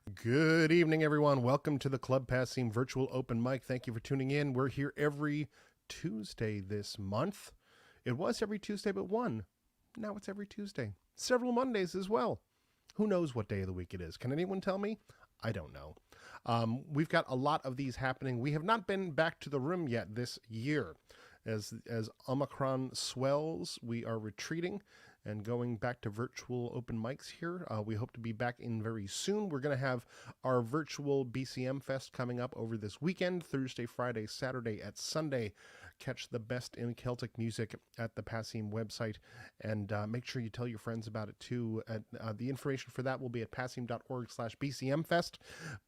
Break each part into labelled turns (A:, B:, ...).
A: Good evening, everyone. Welcome to the Club Passim Virtual Open Mic. Thank you for tuning in. We're here every Tuesday this month. It was every Tuesday but one. Now it's every Tuesday. Several Mondays as well. Who knows what day of the week it is? Can anyone tell me? I don't know. We've got a lot of these happening. We have not been back to the room yet this year. As Omicron swells, we are retreating and going back to virtual open mics here. We hope to be back in very soon. We're going to have our virtual BCM Fest coming up over this weekend, Thursday, Friday, Saturday, at Sunday. Catch the best in Celtic music at the Passim website, and make sure you tell your friends about it too. The information for that will be at passim.org/bcmfest,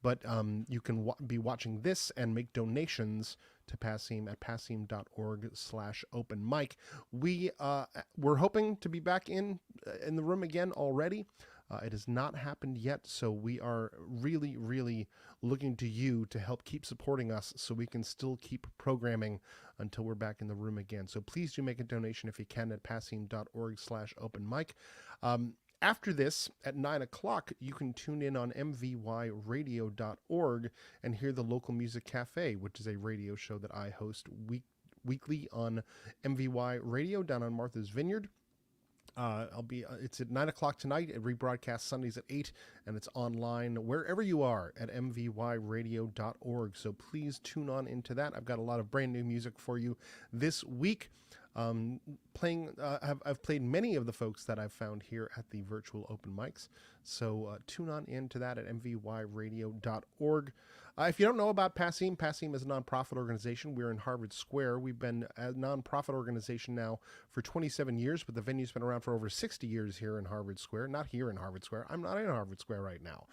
A: but you can be watching this and make donations to Passim at passim.org/open mic. We're hoping to be back in the room again already. It has not happened yet, so we are really, really looking to you to help keep supporting us so we can still keep programming until we're back in the room again. So please do make a donation if you can at passim.org/open mic. After this, at 9 o'clock, you can tune in on mvyradio.org and hear the Local Music Cafe, which is a radio show that I host weekly on MVY Radio down on Martha's Vineyard. It's at 9 o'clock tonight. It rebroadcasts Sundays at 8, and it's online wherever you are at mvyradio.org. So please tune on into that. I've got a lot of brand new music for you this week. I've played many of the folks that I've found here at the virtual open mics. So tune on into that at mvyradio.org. If you don't know about Passim, Passim is a nonprofit organization. We're in Harvard Square. We've been a nonprofit organization now for 27 years, but the venue's been around for over 60 years here in Harvard Square. Not here in Harvard Square. I'm not in Harvard Square right now.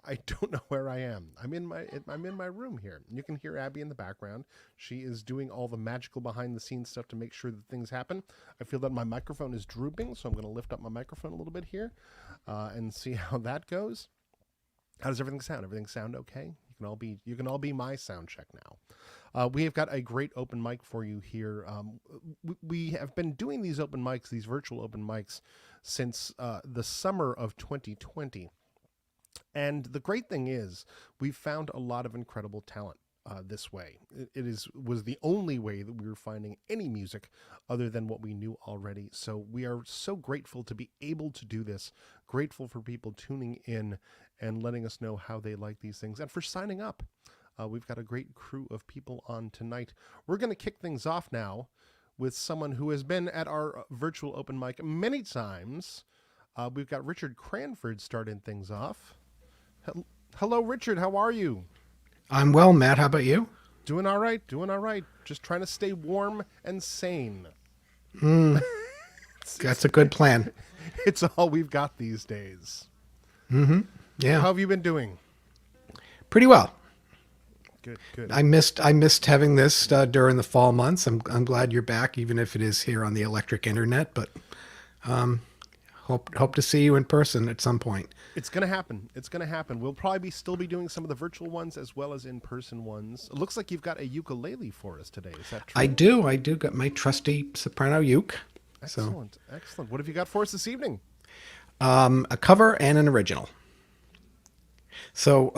A: I don't know where I am. I'm in my room here. You can hear Abby in the background. She is doing all the magical behind the scenes stuff to make sure that things happen. I feel that my microphone is drooping, so I'm going to lift up my microphone a little bit here and see how that goes. How does everything sound? Everything sound okay? You can all be my sound check now. We have got a great open mic for you here. We have been doing these open mics, these virtual open mics, since the summer of 2020. And the great thing is, we've found a lot of incredible talent this way. Was the only way that we were finding any music other than what we knew already. So we are so grateful to be able to do this. Grateful for people tuning in and letting us know how they like these things and for signing up. We've got a great crew of people on tonight. We're going to kick things off now with someone who has been at our virtual open mic many times. We've got Richard Cranford starting things off. Hello, Richard. How are you?
B: I'm well, Matt. How about you?
A: Doing all right. Just trying to stay warm and sane.
B: That's a good plan.
A: It's all we've got these days.
B: Yeah.
A: How have you been doing?
B: Pretty well.
A: Good.
B: I missed having this during the fall months. I'm glad you're back, even if it is here on the electric internet. But hope to see you in person at some point.
A: It's gonna happen. We'll probably still be doing some of the virtual ones as well as in-person ones. It looks like you've got a ukulele for us today. Is that true?
B: I do got my trusty soprano uke.
A: Excellent. What have you got for us this evening?
B: A cover and an original. So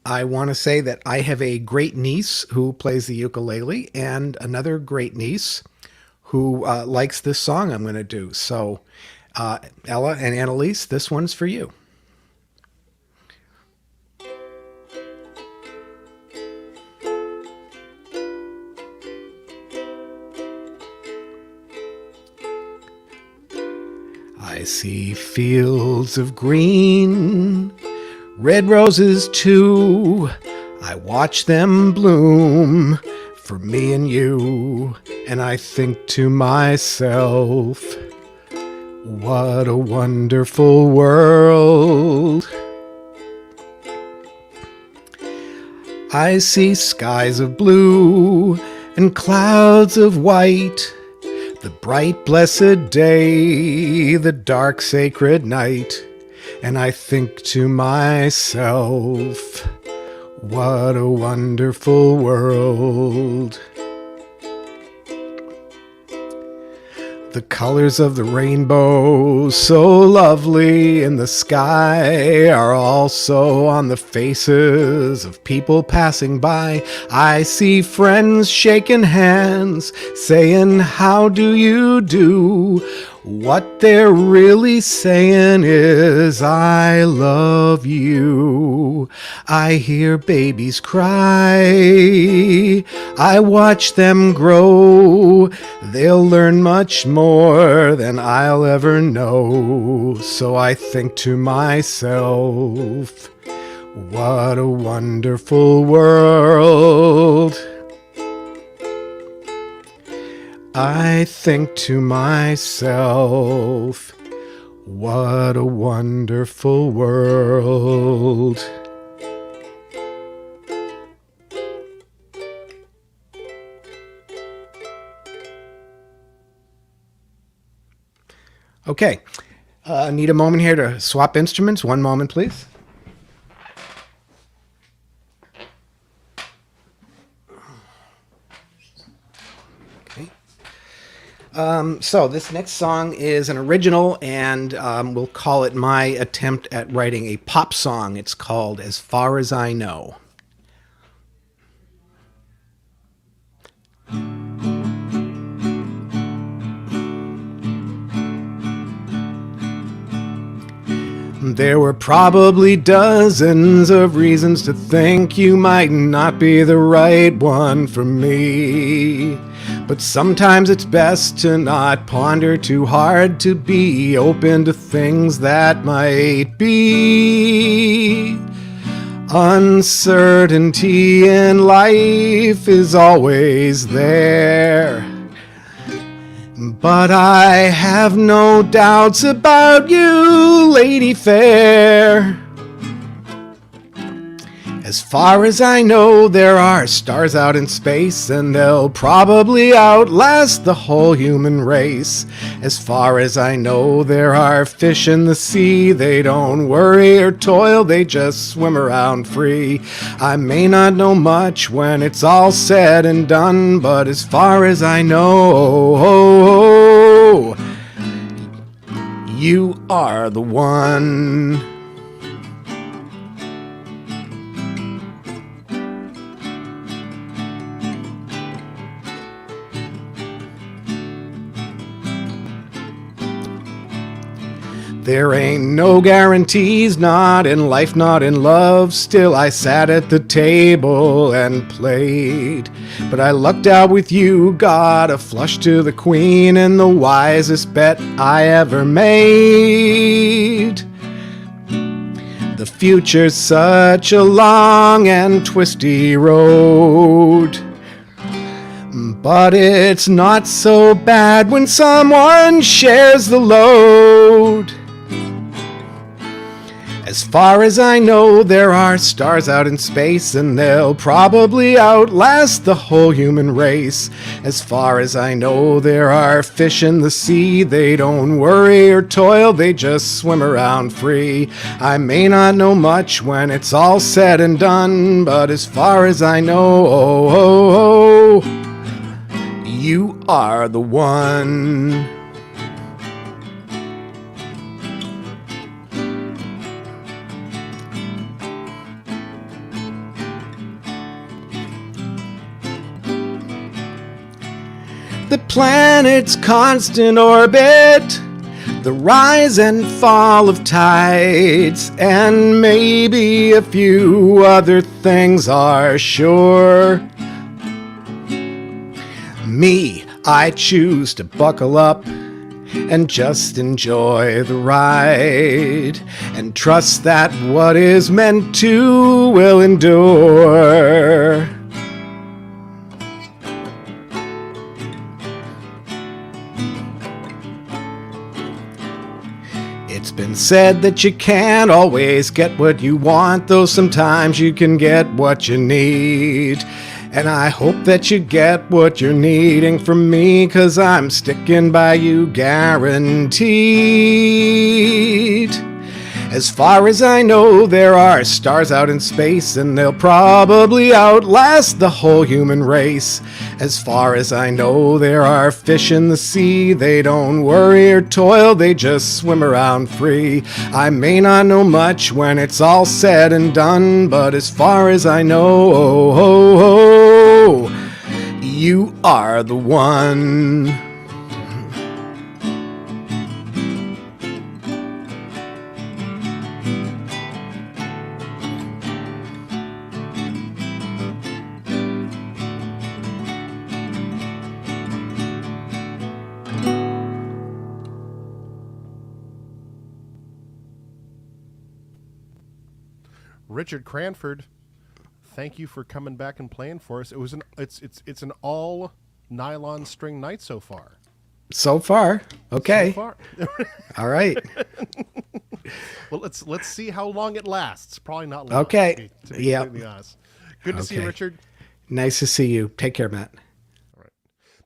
B: I want to say that I have a great niece who plays the ukulele and another great niece who likes this song I'm going to do. So Ella and Annalise, this one's for you. I see fields of green, red roses too. I watch them bloom for me and you. And I think to myself, what a wonderful world. I see skies of blue and clouds of white, the bright blessed day, the dark sacred night, and I think to myself, what a wonderful world. The colors of the rainbow, so lovely in the sky, are also on the faces of people passing by. I see friends shaking hands, saying, "How do you do?" What they're really saying is, "I love you." I hear babies cry. I watch them grow. They'll learn much more than I'll ever know. So I think to myself, what a wonderful world. I think to myself, what a wonderful world. Okay, need a moment here to swap instruments. One moment, please. So this next song is an original, and we'll call it my attempt at writing a pop song. It's called "As Far As I Know." There were probably dozens of reasons to think you might not be the right one for me. But sometimes it's best to not ponder too hard, to be open to things that might be. Uncertainty in life is always there, but I have no doubts about you, Lady Fair. As far as I know, there are stars out in space, and they'll probably outlast the whole human race. As far as I know, there are fish in the sea. They don't worry or toil, they just swim around free. I may not know much when it's all said and done, but as far as I know, you are the one. There ain't no guarantees, not in life, not in love. Still I sat at the table and played, but I lucked out with you, got a flush to the queen, and the wisest bet I ever made. The future's such a long and twisty road, but it's not so bad when someone shares the load. As far as I know, there are stars out in space, and they'll probably outlast the whole human race. As far as I know, there are fish in the sea. They don't worry or toil, they just swim around free. I may not know much when it's all said and done, but as far as I know, you are the one. The planet's constant orbit, the rise and fall of tides, and maybe a few other things are sure. Me, I choose to buckle up and just enjoy the ride, and trust that what is meant to will endure. It's been said that you can't always get what you want, though sometimes you can get what you need. And I hope that you get what you're needing from me, 'cause I'm sticking by you guaranteed. As far as I know, there are stars out in space, and they'll probably outlast the whole human race. As far as I know, there are fish in the sea. They don't worry or toil, they just swim around free. I may not know much when it's all said and done, but as far as I know, you are the one.
A: Richard Cranford, thank you for coming back and playing for us. It was it's an all nylon string night so far.
B: So far, okay.
A: So far.
B: All right.
A: Well, let's see how long it lasts. Probably not long.
B: Okay.
A: To be
B: Yep.
A: completely honest. Good to see you, Richard.
B: Nice to see you. Take care, Matt.
A: All right.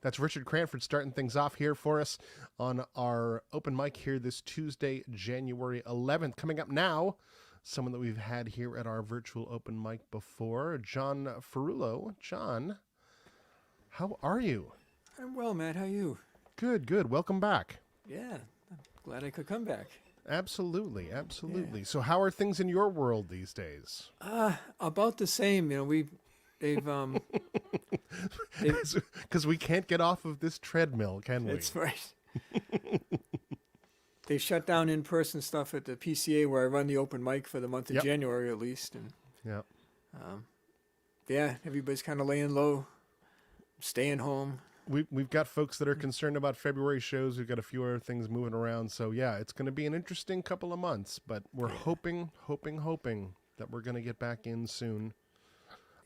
A: That's Richard Cranford starting things off here for us on our open mic here this Tuesday, January 11th. Coming up now, someone that we've had here at our virtual open mic before, John Ferrulo. John, how are you?
C: I'm well, Matt. How are you?
A: Good, good. Welcome back.
C: Yeah, I'm glad I could come back.
A: Absolutely, absolutely. So how are things in your world these days?
C: About the same. You know, they've
A: Because we can't get off of this treadmill, can we?
C: That's right. They shut down in-person stuff at the PCA where I run the open mic for the month of
A: Yep.
C: January at least, and
A: Yeah.
C: yeah, everybody's kind of laying low, staying home.
A: We've got folks that are concerned about February shows. We've got a few other things moving around. So yeah, it's going to be an interesting couple of months, but we're hoping that we're going to get back in soon.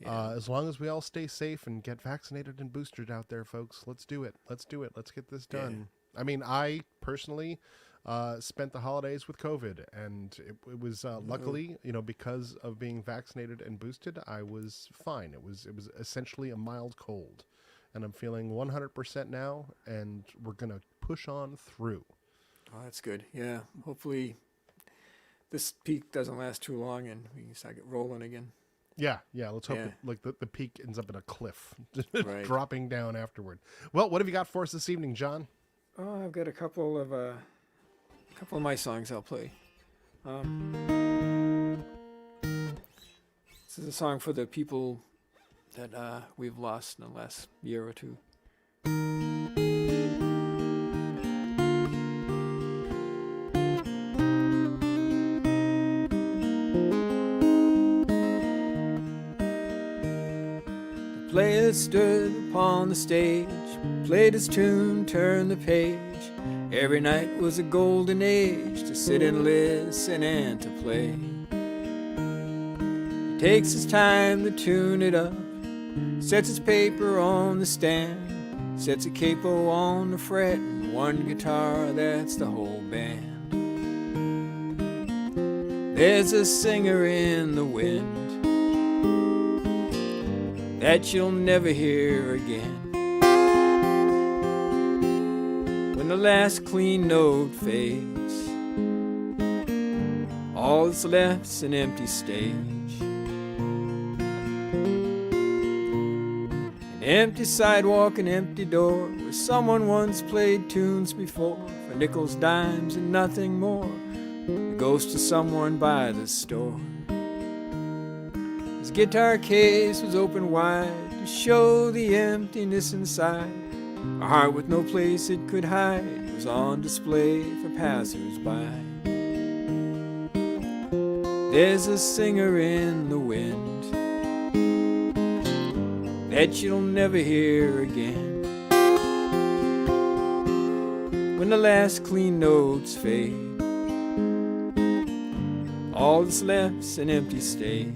C: Yeah.
A: As long as we all stay safe and get vaccinated and boosted out there, folks, let's do it. Let's do it. Let's get this done. I mean, I personally spent the holidays with COVID, and it was luckily, because of being vaccinated and boosted, I was fine. It was essentially a mild cold, and I'm feeling 100% now, and we're gonna push on through.
C: Oh, that's good. Yeah, hopefully this peak doesn't last too long and we can start get rolling again.
A: Yeah. Let's hope
C: Yeah.
A: the peak ends up in a cliff,
C: Right.
A: dropping down afterward. Well, what have you got for us this evening, John?
C: Oh, I've got a couple of my songs I'll play. This is a song for the people that we've lost in the last year or two. The player stood upon the stage, played his tune, turned the page. Every night was a golden age to sit and listen and to play. He takes his time to tune it up, sets his paper on the stand, sets a capo on the fret, and one guitar, that's the whole band. There's a singer in the wind that you'll never hear again. When the last clean note fades, all that's left's an empty stage. An empty sidewalk, an empty door, where someone once played tunes before, for nickels, dimes, and nothing more. The ghost of someone by the store. His guitar case was open wide to show the emptiness inside. A heart with no place it could hide was on display for passers-by. There's a singer in the wind that you'll never hear again. When the last clean notes fade, all that's left's an empty stage.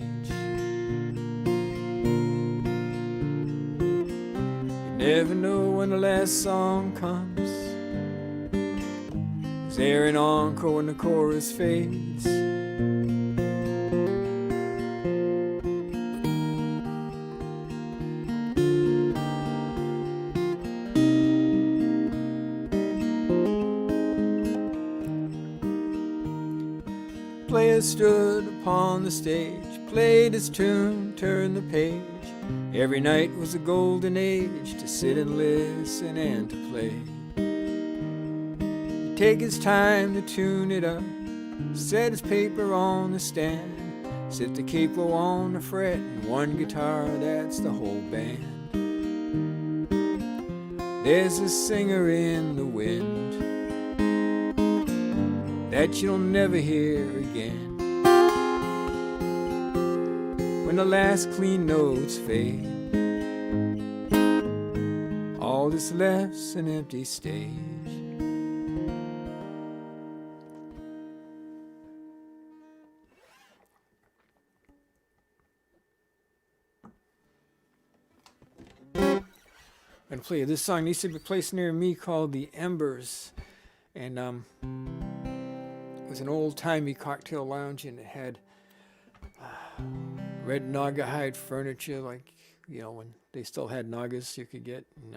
C: Never know when the last song comes. Is there an encore when the chorus fades? stood upon the stage, played his tune, turned the page. Every night was a golden age to sit and listen and to play. He'd take his time to tune it up, set his paper on the stand, sit the capo on the fret, and one guitar, that's the whole band. There's a singer in the wind that you'll never hear again. When the last clean notes fade, all that's left's an empty stage. I'm gonna play you this song. Needs to be placed near me, called The Embers, and it was an old-timey cocktail lounge, and it had red naga hide furniture, like, you know, when they still had nagas you could get, and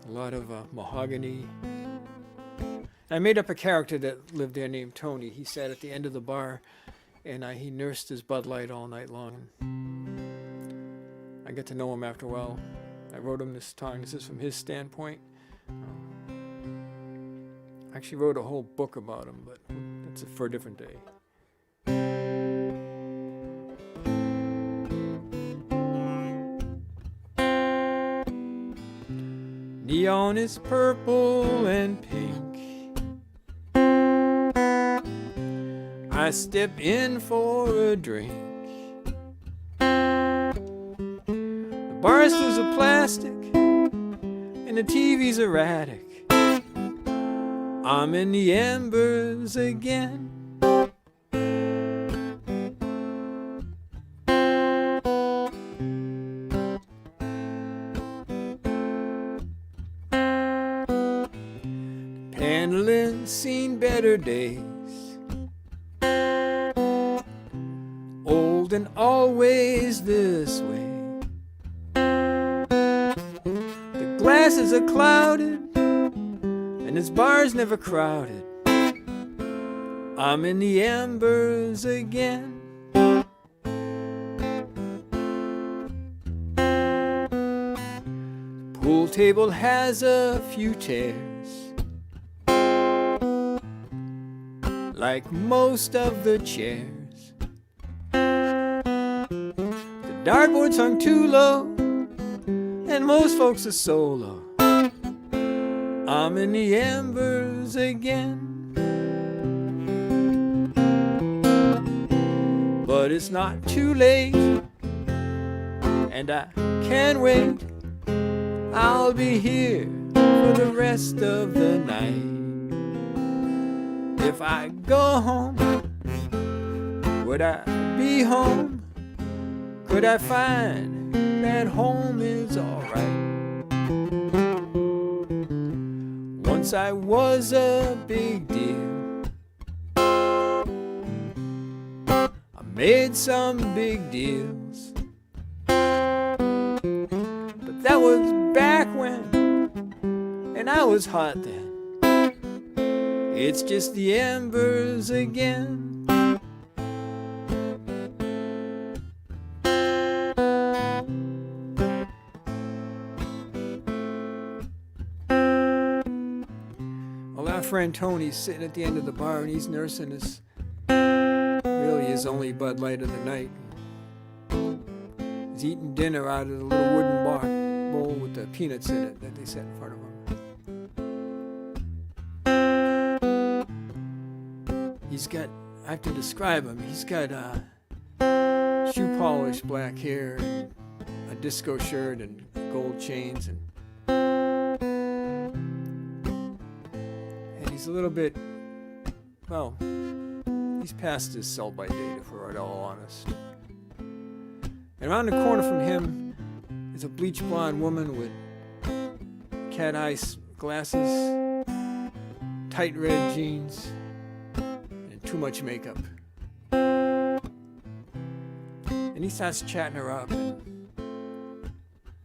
C: a lot of mahogany. I made up a character that lived there named Tony. He sat at the end of the bar, and he nursed his Bud Light all night long. I get to know him after a while. I wrote him this song. This is from his standpoint. I actually wrote a whole book about him, but that's for a different day. Neon is purple and pink. I step in for a drink. The bar stools are plastic and the TV's erratic. I'm in the embers again. Handling seen better days, old and always this way. The glasses are clouded and this bar's never crowded. I'm in the embers again. Pool table has a few tears, like most of the chairs. The dartboard's hung too low, and most folks are solo. I'm in the embers again. But it's not too late, and I can't wait. I'll be here for the rest of the night. If I go home, would I be home? Could I find that home is alright? Once I was a big deal, I made some big deals, but that was back when, and I was hot then. It's just the embers again. Well, our friend Tony's sitting at the end of the bar and he's nursing his, really his only Bud Light of the night. He's eating dinner out of the little wooden bowl with the peanuts in it that they set in front of him. He's got, I have to describe him, he's got shoe polish black hair, and a disco shirt and gold chains, and he's a little bit, well, he's past his sell-by date, if we're at all honest. And around the corner from him is a bleach blonde woman with cat eye glasses, tight red jeans, too much makeup. And he starts chatting her up,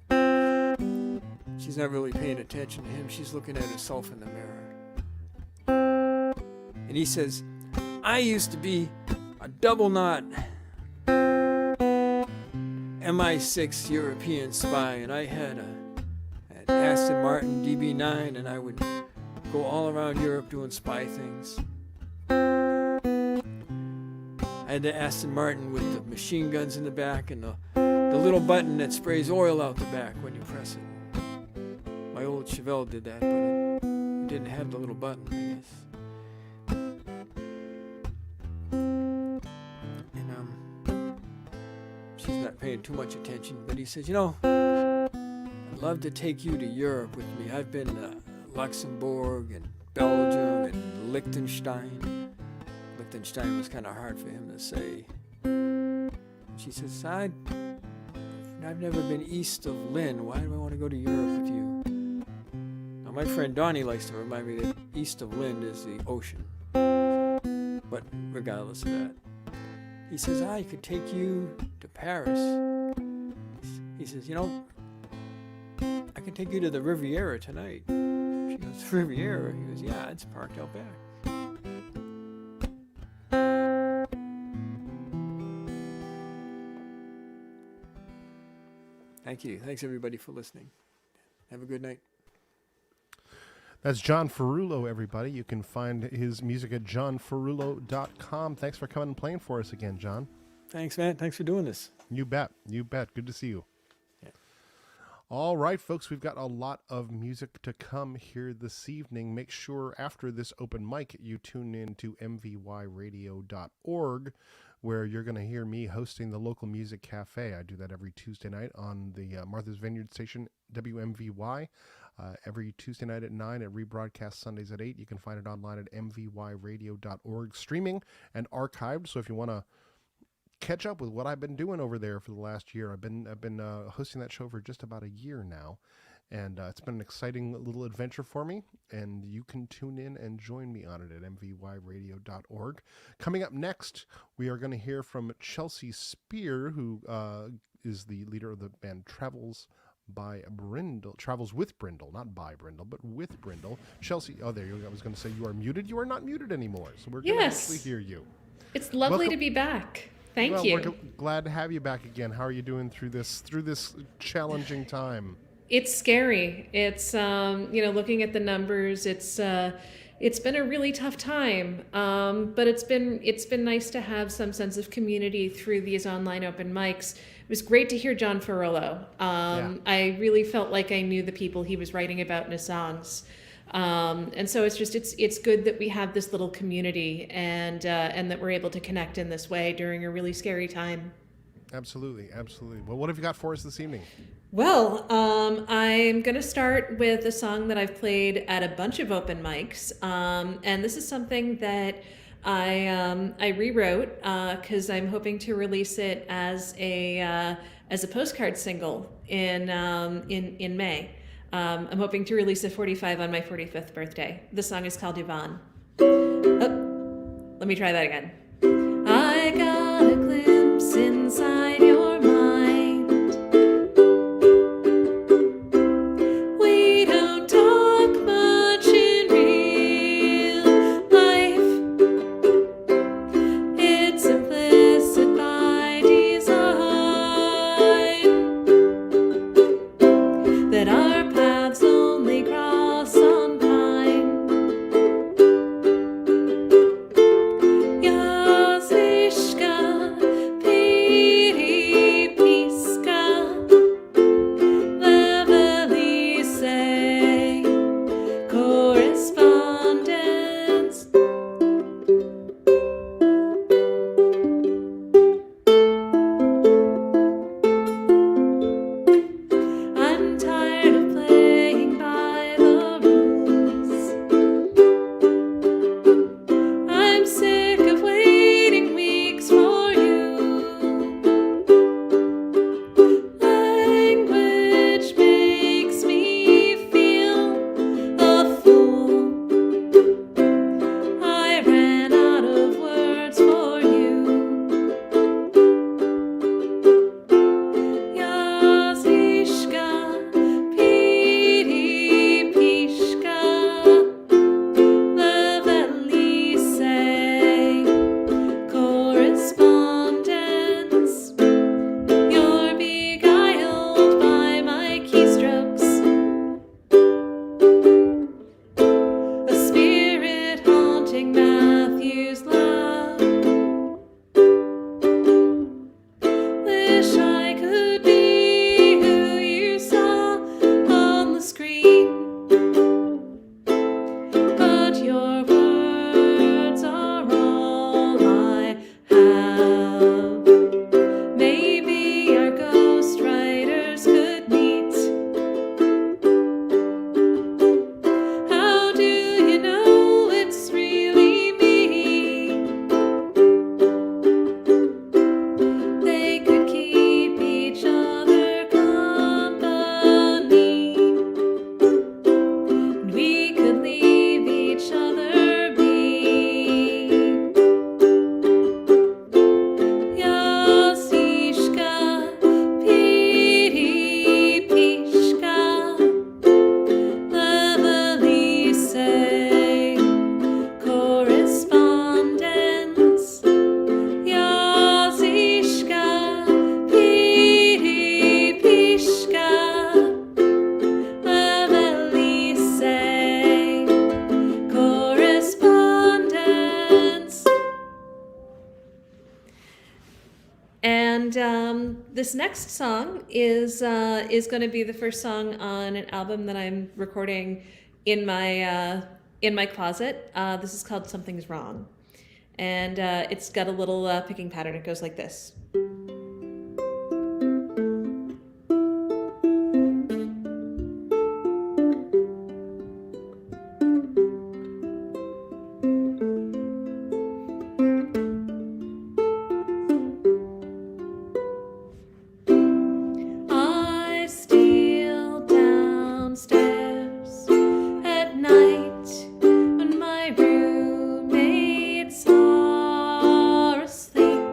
C: and she's not really paying attention to him. She's looking at herself in the mirror. And he says, I used to be a double knot MI6 European spy, and I had an Aston Martin DB9, and I would go all around Europe doing spy things. I had the Aston Martin with the machine guns in the back and the little button that sprays oil out the back when you press it. My old Chevelle did that, but it didn't have the little button, I guess. And she's not paying too much attention, but he says, I'd love to take you to Europe with me. I've been to Luxembourg and Belgium and Liechtenstein. Liechtenstein was kind of hard for him to say. She says, I've never been east of Lynn. Why do I want to go to Europe with you? Now, my friend Donnie likes to remind me that east of Lynn is the ocean. But regardless of that, he says, I could take you to Paris. He says, I can take you to the Riviera tonight. She goes, Riviera? He goes, yeah, it's parked out back. Thank you. Thanks, everybody, for listening. Have a good night.
A: That's John Ferrulo, everybody. You can find his music at johnferrulo.com. Thanks for coming and playing for us again, John.
C: Thanks, man. Thanks for doing this.
A: You bet. You bet. Good to see you.
C: Yeah.
A: All right, folks, we've got a lot of music to come here this evening. Make sure after this open mic, you tune in to mvyradio.org, where you're going to hear me hosting the local music cafe. I do that every Tuesday night on the Martha's Vineyard station, WMVY. Every Tuesday night at 9, it rebroadcasts Sundays at 8. You can find it online at mvyradio.org, streaming and archived. So if you want to catch up with what I've been doing over there for the last year, I've been hosting that show for just about a year now, and it's been an exciting little adventure for me. And you can tune in and join me on it at mvyradio.org. Coming up next, we are going to hear from Chelsea Spear, who is the leader of the band Travels with Brindle, not by Brindle, but with Brindle. Chelsea, oh, there you go. I was going to say you are muted. You are not muted anymore, so we're going to actually hear you.
D: It's lovely to be back. Thank you.
A: We're glad to have you back again. How are you doing through this challenging time?
D: It's scary. It's looking at the numbers, it's been a really tough time. But it's been nice to have some sense of community through these online open mics. It was great to hear John Ferrulo. I really felt like I knew the people he was writing about in his songs. And so it's good that we have this little community and that we're able to connect in this way during a really scary time.
A: Absolutely. Well, what have you got for us this evening?
D: Well, I'm going to start with a song that I've played at a bunch of open mics. And this is something that I rewrote because I'm hoping to release it as a postcard single in May. I'm hoping to release a 45 on my 45th birthday. The song is called Yvonne. Oh, let me try that again. I got a glimpse inside your mind. We don't talk much in real life. It's implicit by design that our paths only cross on pine. Yeah. And this next song is going to be the first song on an album that I'm recording in my closet. This is called "Something's Wrong," and it's got a little picking pattern. It goes like this. I steal downstairs at night when my roommates are asleep.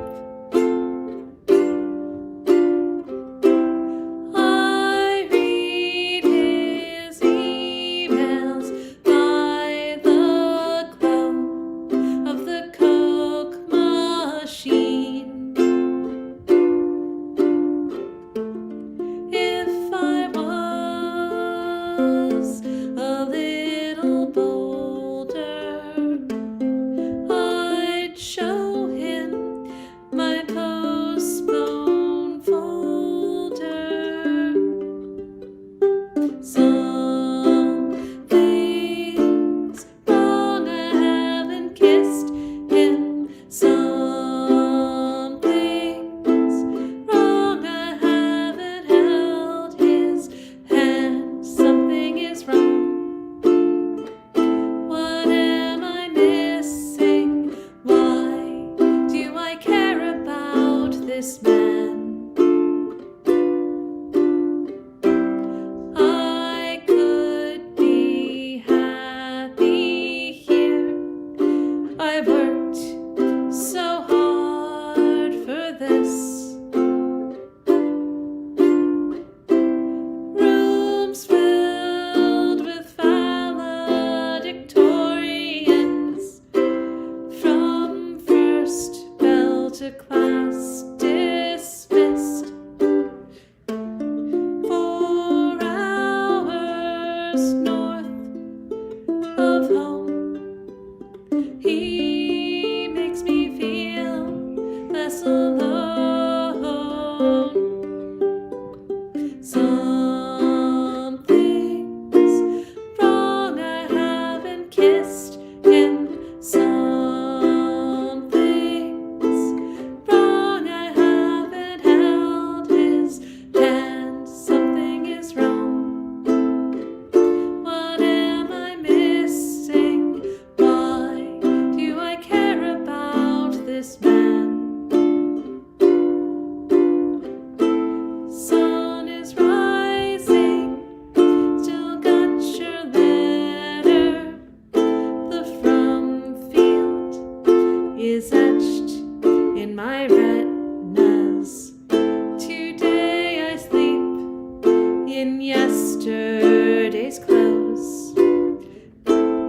D: I read his emails by the glow of the Coke machine. If I was a little bolder, I'd show him my postponed folder. Something's wrong, I haven't kissed him. Something's wrong, I haven't held his hand. Something is wrong. What am I missing? Why do I care about this man? I could be happy here. I worked so hard for this. Rooms filled with valedictorians, from first bell to class dismissed. 4 hours north of home, he makes me feel less alone. Something's wrong, I haven't kissed him. Something's wrong, I haven't held his hand. Something is wrong. What am I missing? Why do I care about this man? Sun is rising, still got your letter. The from field is etched in my retinas. Today I sleep in yesterday's clothes.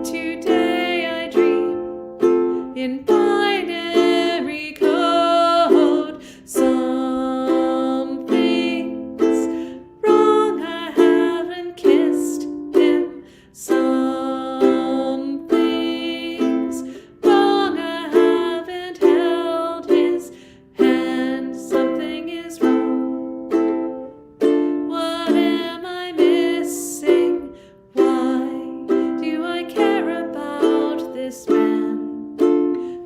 D: Today I dream in binary code. Something's wrong, I haven't kissed him. Something's wrong, I haven't held his hand. Something is wrong. What am I missing? Why do I care about this man?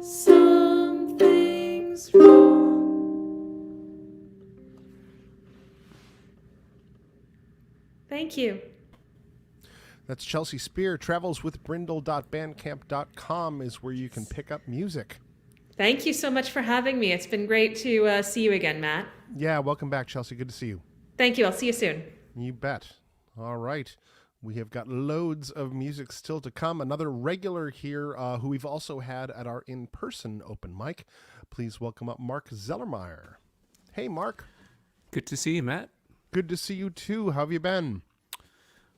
D: Something's wrong. Thank you.
A: That's Chelsea Spear. Travelswithbrindle.bandcamp.com is where you can pick up music.
D: Thank you so much for having me. It's been great to see you again, Matt.
A: Yeah, welcome back, Chelsea. Good to see you.
D: Thank you. I'll see you soon.
A: You bet. All right. We have got loads of music still to come. Another regular here who we've also had at our in-person open mic. Please welcome up Mark Zellermeyer. Hey, Mark.
E: Good to see you, Matt.
A: Good to see you, too. How have you been?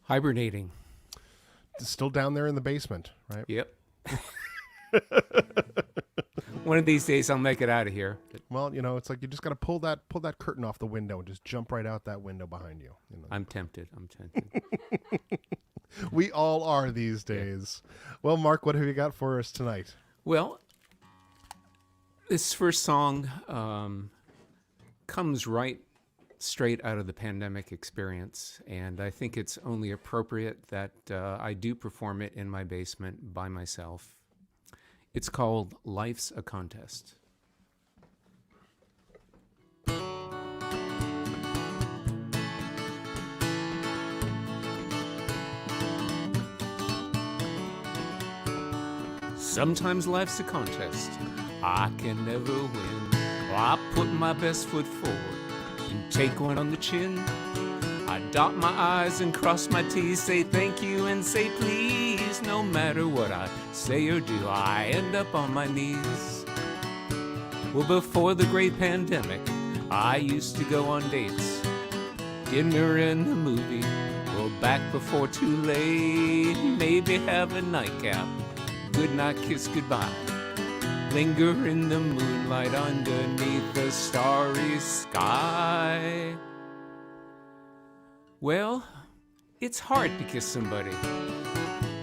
E: Hibernating.
A: Still down there in the basement, right?
E: Yep. One of these days I'll make it out of here.
A: Well, you know, it's like you just got to pull that curtain off the window and just jump right out that window behind you. You know?
E: I'm tempted.
A: We all are these days. Well, Mark, what have you got for us tonight?
E: Well, this first song comes right straight out of the pandemic experience, and I think it's only appropriate that I do perform it in my basement by myself. It's called Life's a Contest. Sometimes life's a contest, I can never win. I put my best foot forward and take one on the chin. I dot my I's and cross my T's, say thank you and say please. No matter what I say or do, I end up on my knees. Well, before the great pandemic, I used to go on dates, dinner and a movie. Well, back before too late, maybe have a nightcap, good night, kiss goodbye. Linger in the moonlight underneath the starry sky. Well, it's hard to kiss somebody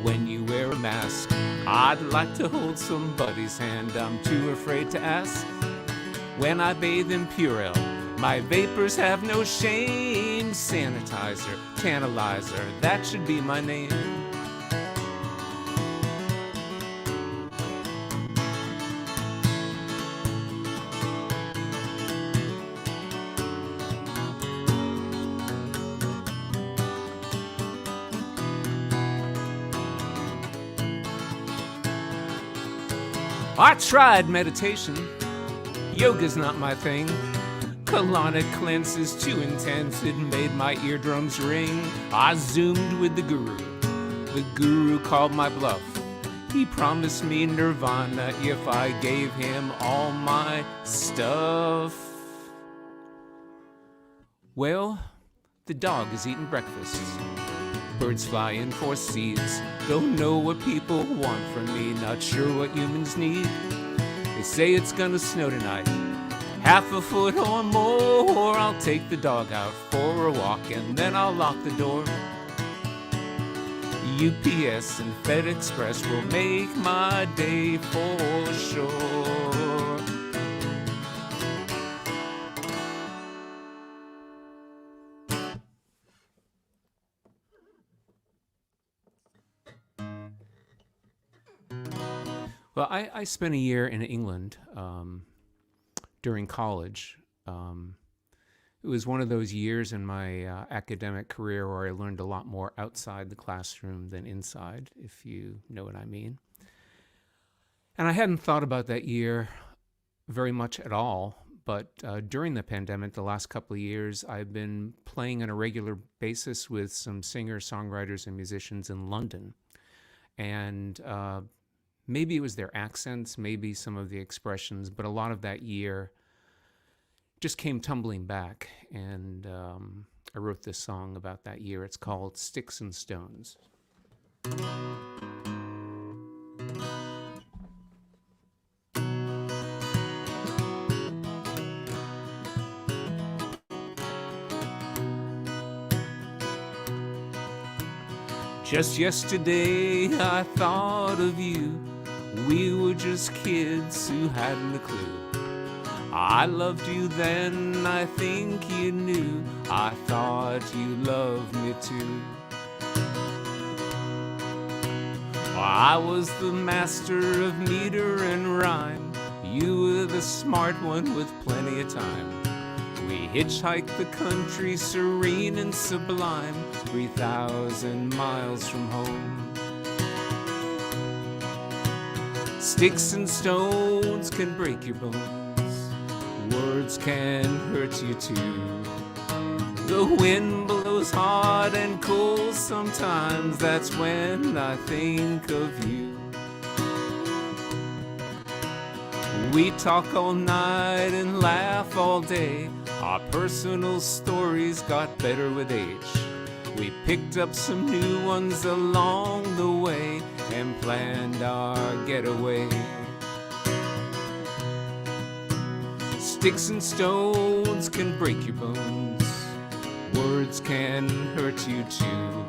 E: when you wear a mask. I'd like to hold somebody's hand, I'm too afraid to ask. When I bathe in Purell, my vapors have no shame. Sanitizer, tantalizer, that should be my name. I tried meditation, yoga's not my thing. Colonic cleanse is too intense, it made my eardrums ring. I zoomed with the guru called my bluff. He promised me nirvana if I gave him all my stuff. Well, the dog is eating breakfast. Birds fly in for seeds. Don't know what people want from me, not sure what humans need. They say it's gonna snow tonight, half a foot or more. I'll take the dog out for a walk and then I'll lock the door. UPS and FedExpress will make my day for sure. Well, I spent a year in England during college. It was one of those years in my academic career where I learned a lot more outside the classroom than inside, if you know what I mean. And I hadn't thought about that year very much at all, but during the pandemic, the last couple of years, I've been playing on a regular basis with some singers, songwriters, and musicians in London. And maybe it was their accents, maybe some of the expressions, but a lot of that year just came tumbling back. And I wrote this song about that year. It's called Sticks and Stones. Just yesterday I thought of you. We were just kids who hadn't a clue. I loved you then, I think you knew. I thought you loved me too. I was the master of meter and rhyme. You were the smart one with plenty of time. We hitchhiked the country serene and sublime, 3,000 miles from home. Sticks and stones can break your bones, words can hurt you too. The wind blows hard and cold sometimes, that's when I think of you. We talk all night and laugh all day. Our personal stories got better with age. We picked up some new ones along the way and planned our getaway. Sticks and stones can break your bones, words can hurt you too.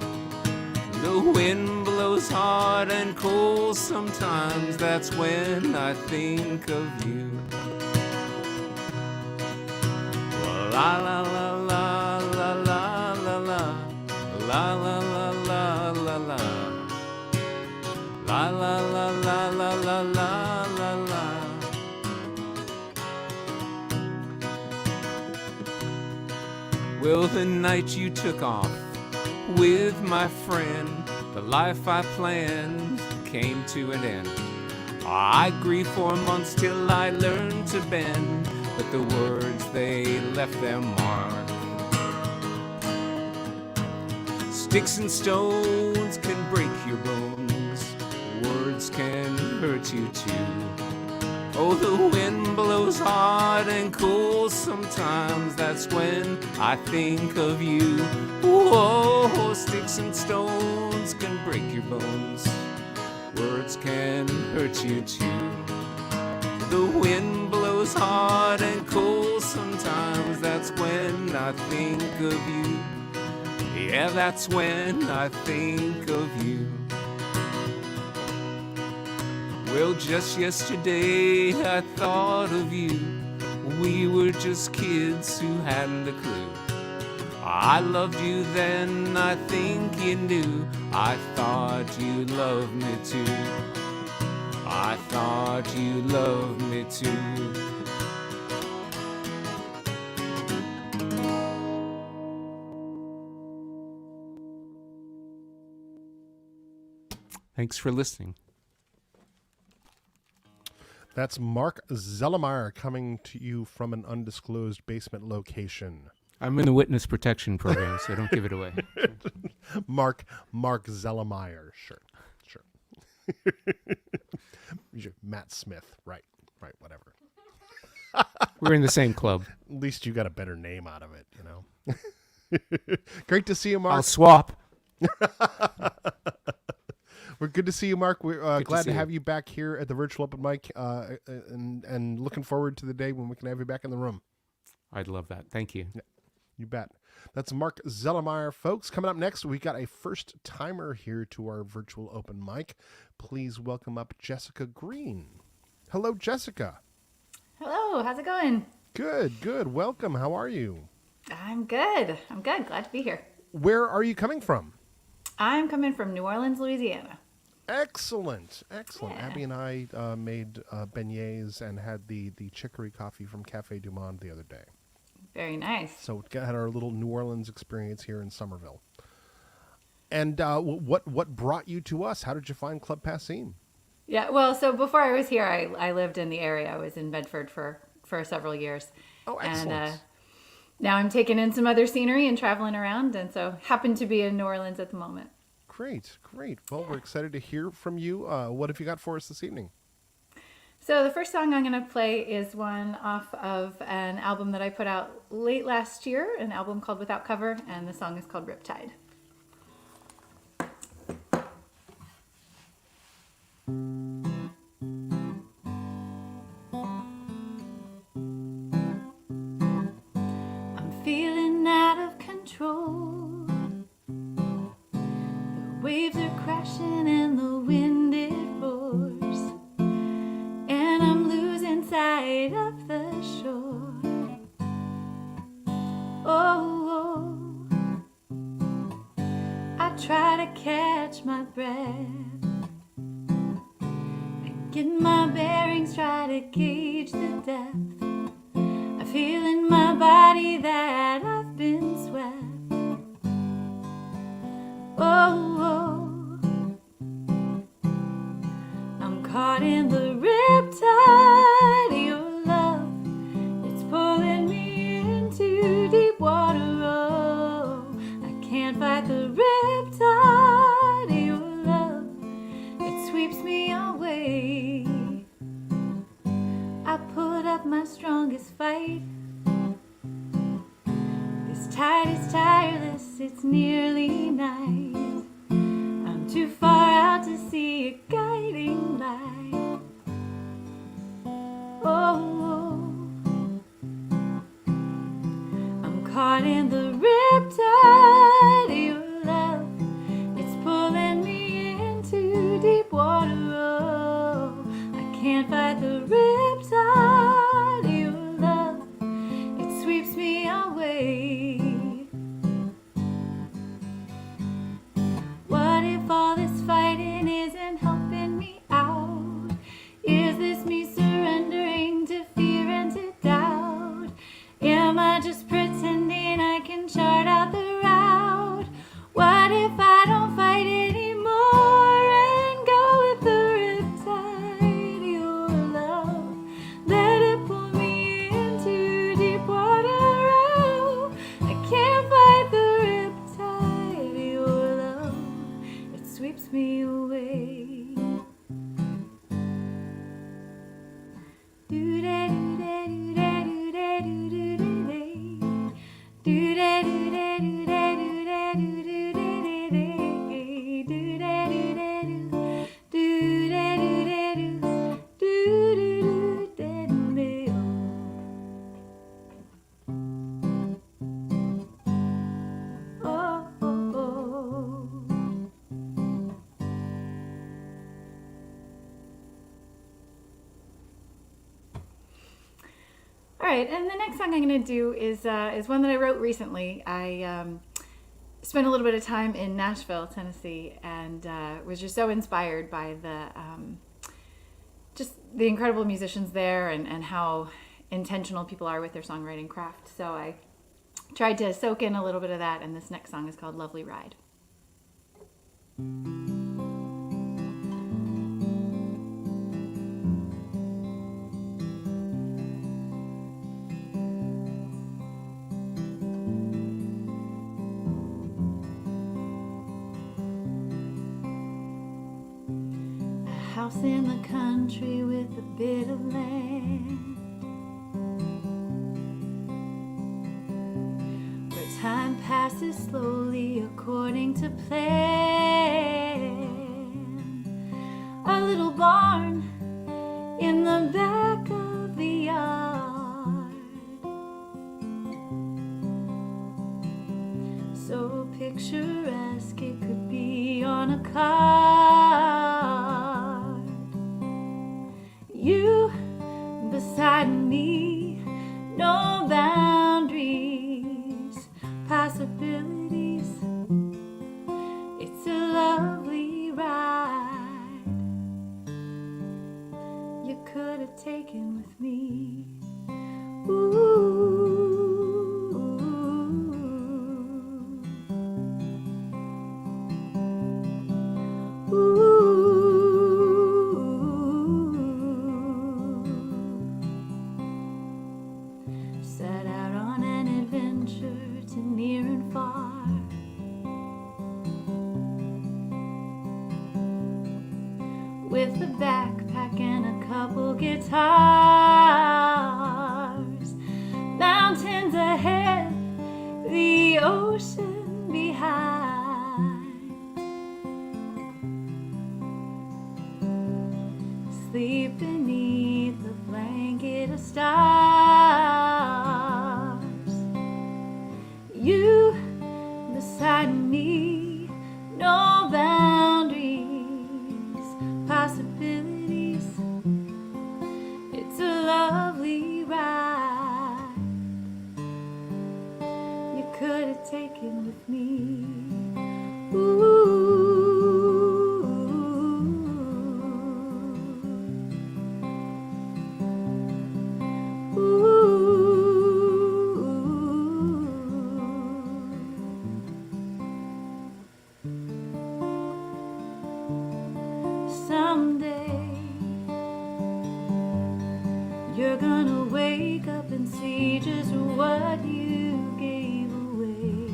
E: The wind blows hard and cold sometimes, that's when I think of you. Well, La la la la la la la la. La la la la la la. La la la la la la la la la. Well, the night you took off with my friend, the life I planned came to an end. I grieved for months till I learned to bend, but the words, they left their mark. Sticks and stones can break your bones, words can hurt you too. Oh, the wind blows hard and cold sometimes, that's when I think of you. Whoa, sticks and stones can break your bones, words can hurt you too. The wind blows hard and cold sometimes, that's when I think of you. Yeah, that's when I think of you. Well, just yesterday I thought of you. We were just kids who hadn't a clue. I loved you then, I think you knew. I thought you loved me too. I thought you loved me too. Thanks for listening.
A: That's Mark Zellemeyer coming to you from an undisclosed basement location.
E: I'm in the witness protection program, so don't give it away.
A: Mark Zellemeyer. Sure. Matt Smith. Right, whatever.
E: We're in the same club.
A: At least you got a better name out of it, you know. Great to see you, Mark.
E: I'll swap.
A: We're good to see you, Mark. We're glad to
E: see
A: have you back here at the virtual open mic, and looking forward to the day when we can have you back in the room.
E: I'd love that. Thank you.
A: Yeah, you bet. That's Mark Zellemeyer, folks. Coming up next, we got a first timer here to our virtual open mic. Please welcome up Jessica Green. Hello, Jessica.
F: Hello, how's it going?
A: Good. Welcome. How are you?
F: I'm good. Glad to be here.
A: Where are you coming from?
F: I'm coming from New Orleans, Louisiana.
A: Excellent.
F: Yeah.
A: Abby and I made beignets and had the chicory coffee from Cafe Du Monde the other day.
F: Very nice.
A: So we had our little New Orleans experience here in Somerville. And what brought you to us? How did you find Club Passim?
F: Yeah, well, so before I was here, I lived in the area. I was in Bedford for several years.
A: Oh, excellent.
F: And now I'm taking in some other scenery and traveling around, and so happen to be in New Orleans at the moment.
A: Great. Well, we're excited to hear from you. What have you got for us this evening?
F: So the first song I'm going to play is one off of an album that I put out late last year, an album called Without Cover, and the song is called Riptide. I'm feeling out of control. The waves are crashing and the wind it roars, and I'm losing sight of the shore. Oh, I try to catch my breath, get my bearings, try to gauge the depth. I feel in my body that I've been swept. Oh, I'm caught in the riptide of your love. It's pulling me into deep water. Oh, I can't fight the riptide of your love. It sweeps me away. I put up my strongest fight. This tide is tireless, it's nearly night. I'm too far out to see a guiding light. Oh, I'm caught in the riptide of your love. It's pulling me into deep water. Oh, I can't fight the riptide of your love. It sweeps me away. my way. What if all this fighting isn't helping me out? Is this me surrendering to fear and to doubt? Am I just pretending I can chart out the route? What if I don't fight anymore and go with the riptide? Your love, let it pull me into deep water. Oh, I can't fight the riptide. Your love, it sweeps me away. All right, and the next song I'm going to do is one that I wrote recently. I spent a little bit of time in Nashville, Tennessee, and was just so inspired by just the incredible musicians there and how intentional people are with their songwriting craft. So I tried to soak in a little bit of that, and this next song is called Lovely Ride. House in the country with a bit of land, where time passes slowly according to plan. A little barn in the back of the yard, so picturesque it could be on a card. You beside me, no boundaries, possibilities. It's a lovely ride. You could have taken with me. Ooh. Set out on an adventure to near and far, with a backpack and a couple guitars. Mountains ahead, the ocean behind. Sleep beneath a blanket of stars. You beside me, no boundaries, possibilities. It's a lovely ride. You could have taken with me. Ooh. Someday you're gonna wake up and see just what you gave away.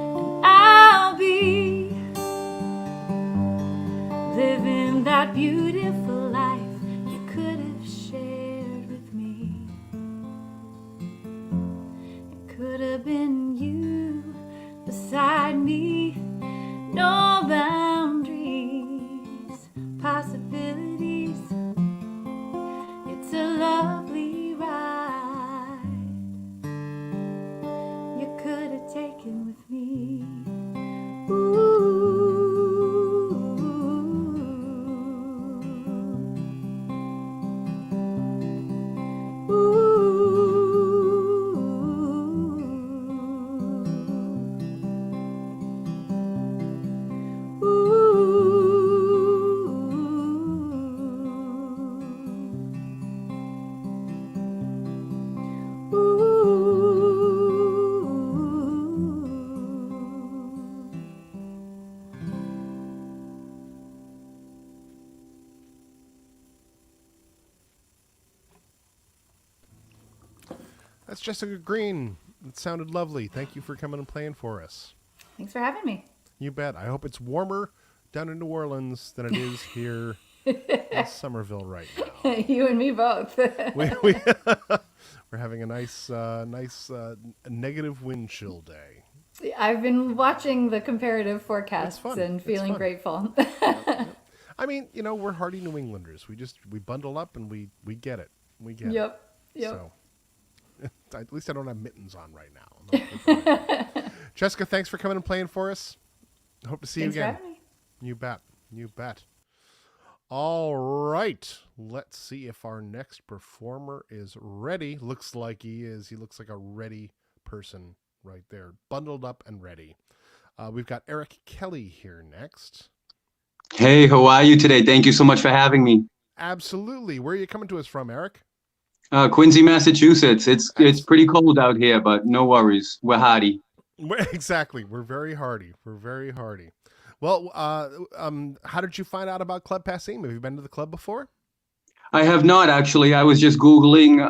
F: And I'll be living that beautiful life you could have shared with me. It could have been you beside me, no boundaries, possibilities. It's a lovely ride. You could have taken with me. Ooh.
A: That's Jessica Green. It sounded lovely. Thank you for coming and playing for us.
F: Thanks for having me.
A: You bet. I hope it's warmer down in New Orleans than it is here in Somerville right now.
F: You and me both.
A: We we're having a nice negative wind chill day.
F: I've been watching the comparative forecasts
A: fun.
F: and
A: It's
F: feeling
A: fun.
F: grateful.
A: I mean, we're hardy New Englanders. We bundle up and we get it. We get it.
F: Yep.
A: So at least I don't have mittens on right now. Jessica, thanks for coming and playing for us. Hope to see
F: Thanks
A: you
F: for
A: again.
F: having me.
A: You bet. You bet. All right. Let's see if our next performer is ready. Looks like he is. He looks like a ready person right there. Bundled up and ready. We've got Eric Kelly here next.
G: Hey, how are you today? Thank you so much for having me.
A: Absolutely. Where are you coming to us from, Eric?
G: Quincy, Massachusetts. It's pretty cold out here, but no worries. We're hardy.
A: Exactly. We're very hardy. We're very hardy. Well, how did you find out about Club Passim? Have you been to the club before?
G: I have not actually. I was just Googling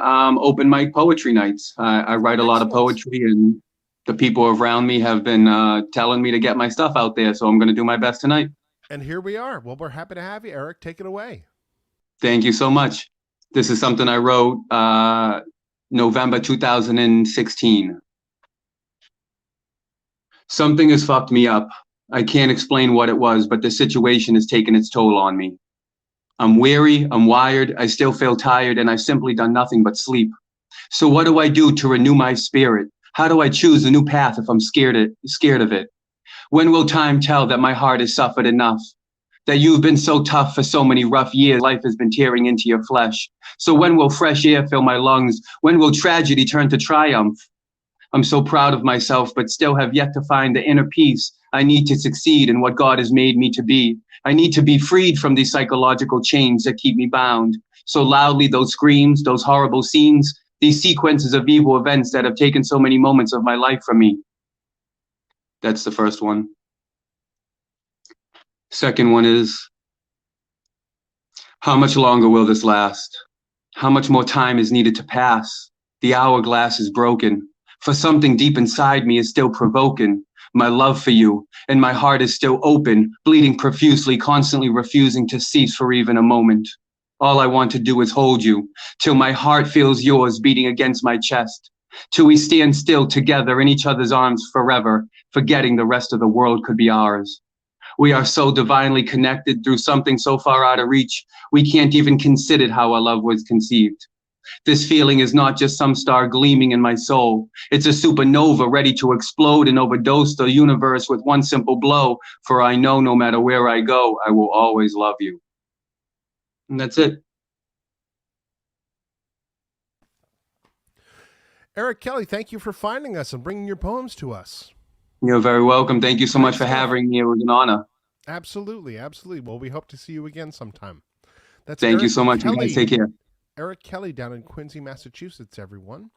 G: open mic poetry nights. I write a lot of
A: Excellent.
G: poetry, and the people around me have been telling me to get my stuff out there. So I'm going to do my best tonight.
A: And here we are. Well, we're happy to have you, Eric. Take it away.
G: Thank you so much. This is something I wrote November 2016. Something has fucked me up. I can't explain what it was, but the situation has taken its toll on me. I'm weary, I'm wired, I still feel tired, and I've simply done nothing but sleep. So what do I do to renew my spirit? How do I choose a new path if I'm scared of it? When will time tell that my heart has suffered enough? That you've been so tough for so many rough years, life has been tearing into your flesh. So when will fresh air fill my lungs? When will tragedy turn to triumph? I'm so proud of myself, but still have yet to find the inner peace I need to succeed in what God has made me to be. I need to be freed from these psychological chains that keep me bound. So loudly, those screams, those horrible scenes, these sequences of evil events that have taken so many moments of my life from me. That's the first one. Second one is, how much longer will this last? How much more time is needed to pass? The hourglass is broken. For something deep inside me is still provoking my love for you, and my heart is still open, bleeding profusely, constantly refusing to cease for even a moment. All I want to do is hold you, till my heart feels yours beating against my chest, till we stand still together in each other's arms forever, forgetting the rest of the world could be ours. We are so divinely connected through something so far out of reach, we can't even consider how our love was conceived. This feeling is not just some star gleaming in my soul. It's a supernova ready to explode and overdose the universe with one simple blow. For I know no matter where I go, I will always love you. And that's it.
A: Eric Kelly, thank you for finding us and bringing your poems to us.
G: You're very welcome. Thank you so much for having me. It was an honor.
A: Absolutely, absolutely. Well, we hope to see you again sometime. That's
G: Thank
A: Eric
G: you so much. You
A: Kelly.
G: guys take care.
A: Eric Kelly down in Quincy, Massachusetts, everyone.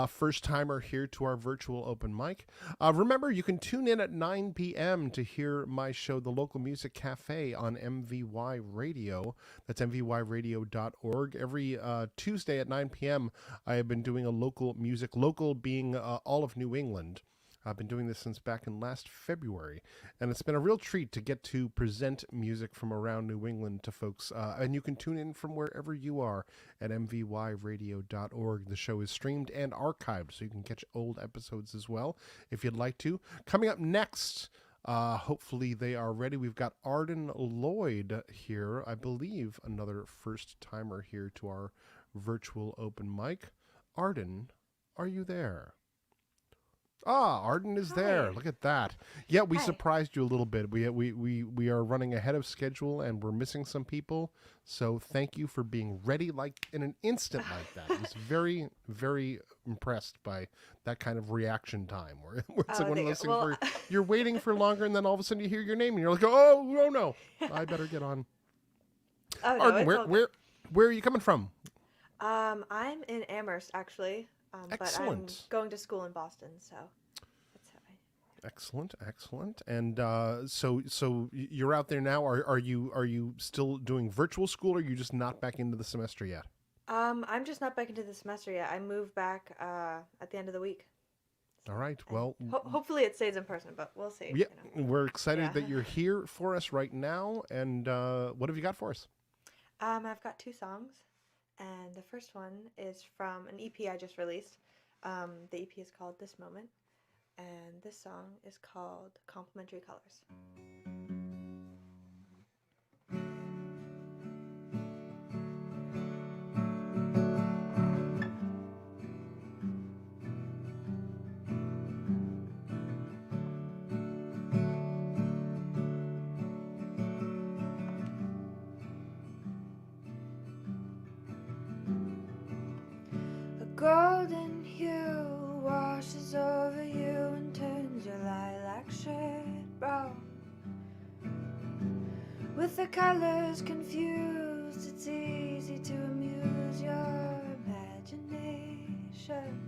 A: First timer here to our virtual open mic. Remember, you can tune in at 9 p.m. to hear my show, The Local Music Cafe, on MVY Radio. That's mvyradio.org. Every Tuesday at 9 p.m., I have been doing a local music, local being all of New England. I've been doing this since back in last February, and it's been a real treat to get to present music from around New England to folks. And you can tune in from wherever you are at mvyradio.org. The show is streamed and archived, so you can catch old episodes as well if you'd like to. Coming up next, hopefully they are ready. We've got Arden Lloyd here, I believe another first timer here to our virtual open mic. Arden, are you there? Arden is there. Look at that. Yeah, we surprised you a little bit. We are running ahead of schedule and we're missing some people. So thank you for being ready like in an instant like that. I was very, very impressed by that kind of reaction time where it's like one of those things where you're waiting for longer and then all of a sudden you hear your name and you're like, oh no, I better get on. Arden, where are you coming from?
H: I'm in Amherst actually. But I'm going to school in Boston, so that's how
A: Excellent. And so you're out there now. Are you still doing virtual school, or are you just not back into the semester yet?
H: I'm just not back into the semester yet. I move back at the end of the week.
A: All right. Well,
H: hopefully it stays in person, but we'll see.
A: yeah,
H: You know.
A: we're excited
H: Yeah.
A: that you're here for us right now. And what have you got for us?
H: I've got 2 songs, and the first one is from an EP I just released. The EP is called This Moment, and this song is called Complementary Colors. Golden hue washes over you and turns your lilac shade brown. With the colors confused, it's easy to amuse your imagination.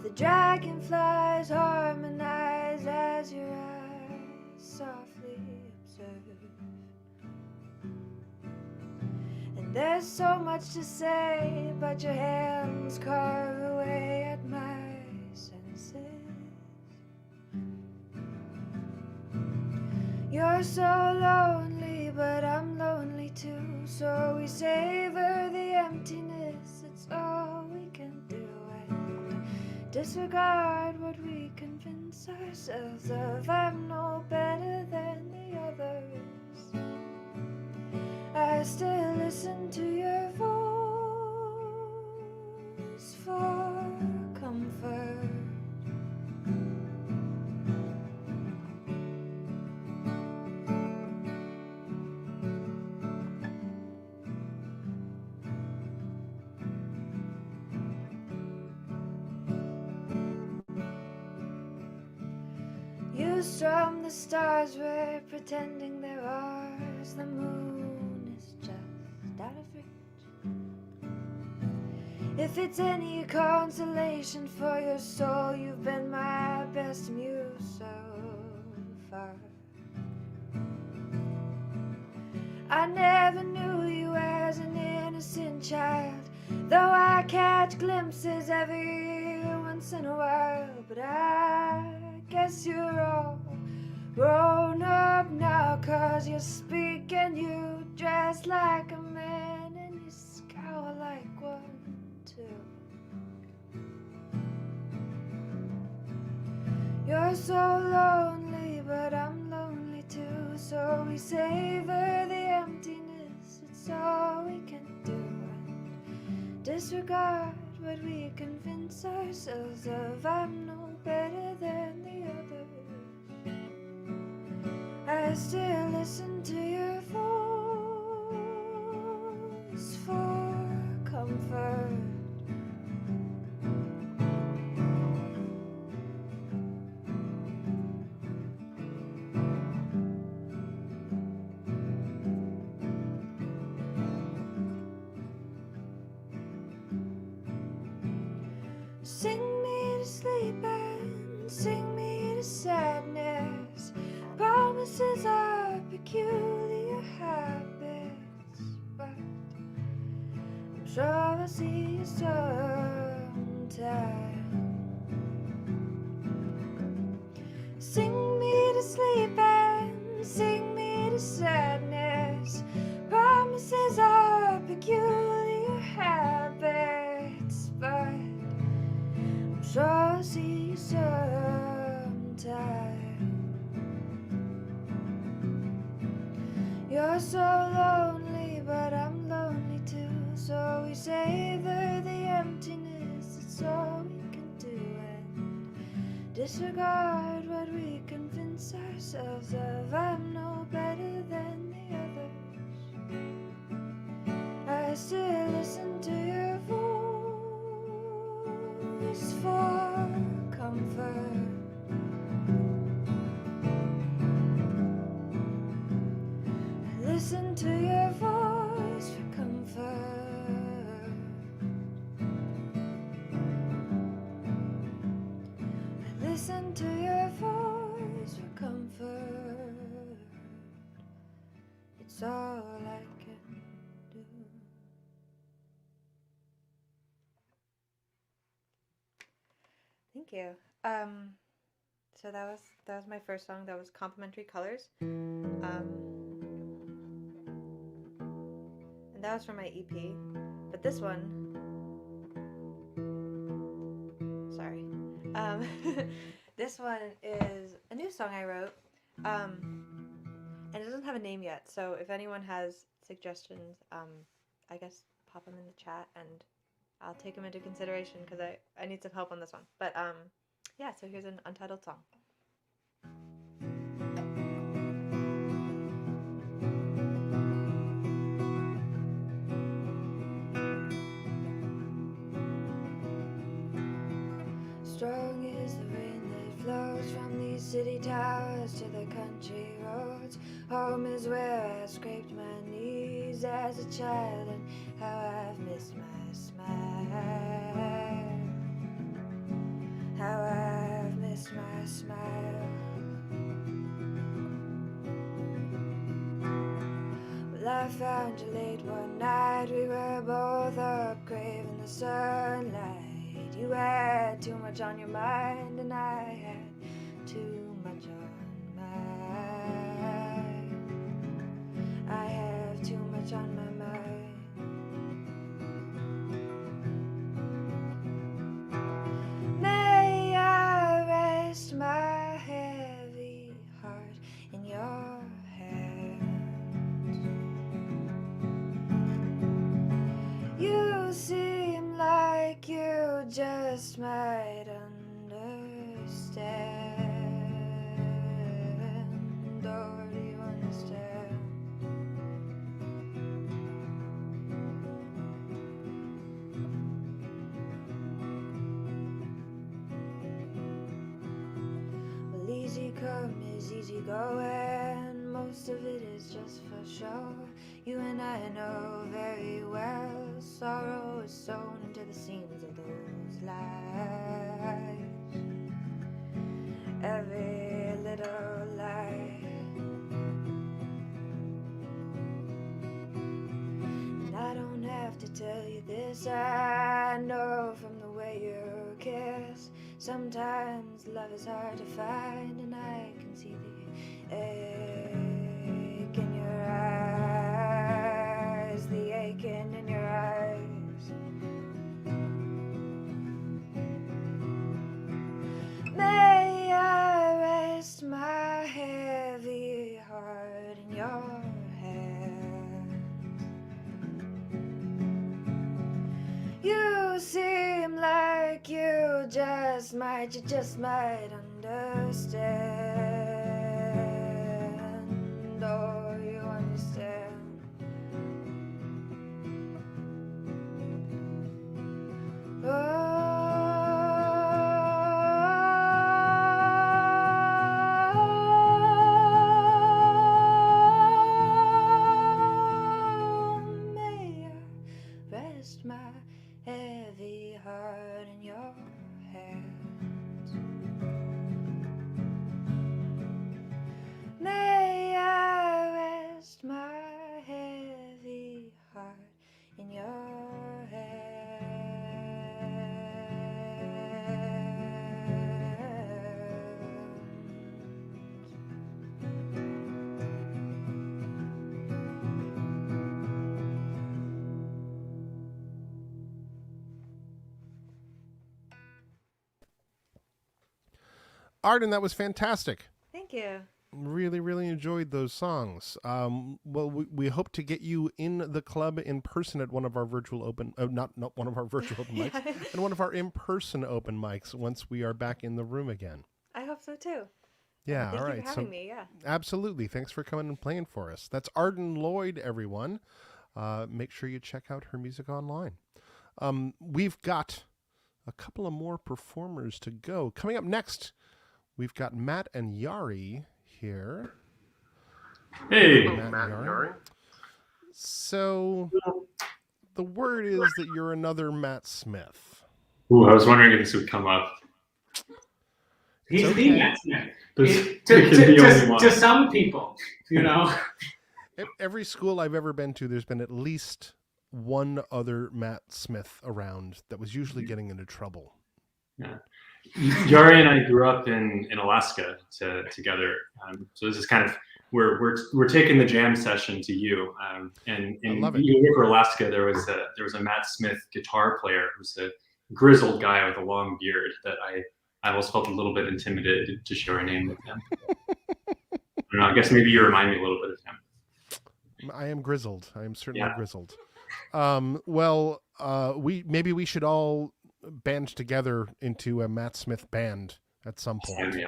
H: The dragonflies harmonize as your eyes softly observe. There's so much to say, but your hands carve away at my senses. You're so lonely, but I'm lonely too. So we savor the emptiness, it's all we can do. And disregard what we convince ourselves of. I'm no better than the others. I still listen to your voice for comfort. You strum the stars, we're pretending they're ours. The moon is just out of reach. If it's any consolation for your soul, you've been my best muse so far. I never knew you as an innocent child, though I catch glimpses every once in a while. But I guess you're all grown up now, 'cause you speak and you dress like a man and you scowl like one too. You're so lonely, but I'm lonely too. So we savor the emptiness, it's all we can do. And disregard what we convince ourselves of. I'm no better than the others. I still listen to your voice for comfort. Sing me to sleep and sing me to sadness. Promises are peculiar habits, but I'm sure I'll see you sometime. Sing me to sleep and sing me to sadness. Promises are peculiar habits, but I'm sure I'll see you sometime. You're so lonely, but I'm lonely too. So we savor the emptiness, it's all we can do. And disregard what we convince ourselves of. I'm no better than the others. I still listen to your voice for comfort. Listen to your voice for comfort. Listen to your voice for comfort. It's all I can do.
I: Thank you. So that was my first song. That was Complimentary Colors. And that was from my EP. But this one, sorry. This one is a new song I wrote. And it doesn't have a name yet. So if anyone has suggestions, I guess pop them in the chat and I'll take them into consideration because I need some help on this one. But yeah, so here's an untitled song. Strong is the rain that flows from these city towers to the country roads. Home is where I scraped my knees as a child, and how I've missed my smile. How I've missed my smile. Well, I found you late one night. We were both up craving the sunlight. You had too much on your mind, and I had too much on mine. I have too much on my mind. May I rest my heavy heart in your hands. You seem like you just might understand. Or do you understand? Well, easy come is easy go, and most of it is just for show. You and I know very well sorrow is sewn into the seams of those lives. Every little lie. And I don't have to tell you this, I know from the way you kiss. Sometimes love is hard to find, and I can see the ache in your eyes, the aching in your eyes. May I rest my heavy heart in your hands. You seem like you just might understand. Or you understand. May I rest my heavy heart in your hands. May I rest my heavy heart in your hands.
A: Arden, that was fantastic.
I: Thank you.
A: Really, really enjoyed those songs. Well, we hope to get you in the club in person at one of our virtual open, not one of our virtual open mics, and one of our in-person open mics once we are back in the room again.
I: I hope so too.
A: Yeah,
I: Thank
A: all
I: you
A: right.
I: for having me. Yeah.
A: Absolutely. Thanks for coming and playing for us. That's Arden Lloyd, everyone. Make sure you check out her music online. We've got a couple of more performers to go. Coming up next, we've got Matt and Yari here.
J: Hey.
A: Matt and Yari. So the word is that you're another Matt Smith.
J: Ooh, I was wondering if this would come up.
K: He's
A: okay.
K: the Matt Smith.
J: To
K: some people, you know.
A: Every school I've ever been to, there's been at least one other Matt Smith around that was usually getting into trouble.
J: Yeah. Yari and I grew up in Alaska together. So this is kind of we're taking the jam session to you. And
A: I
J: in
A: love it.
J: Eagle River, Alaska, there was a Matt Smith guitar player who's a grizzled guy with a long beard that I always felt a little bit intimidated to share a name with him. I don't know. I guess maybe you remind me a little bit of him.
A: I am grizzled. I am certainly
J: Yeah.
A: grizzled. We should all band together into a Matt Smith band at some point.
J: Yeah.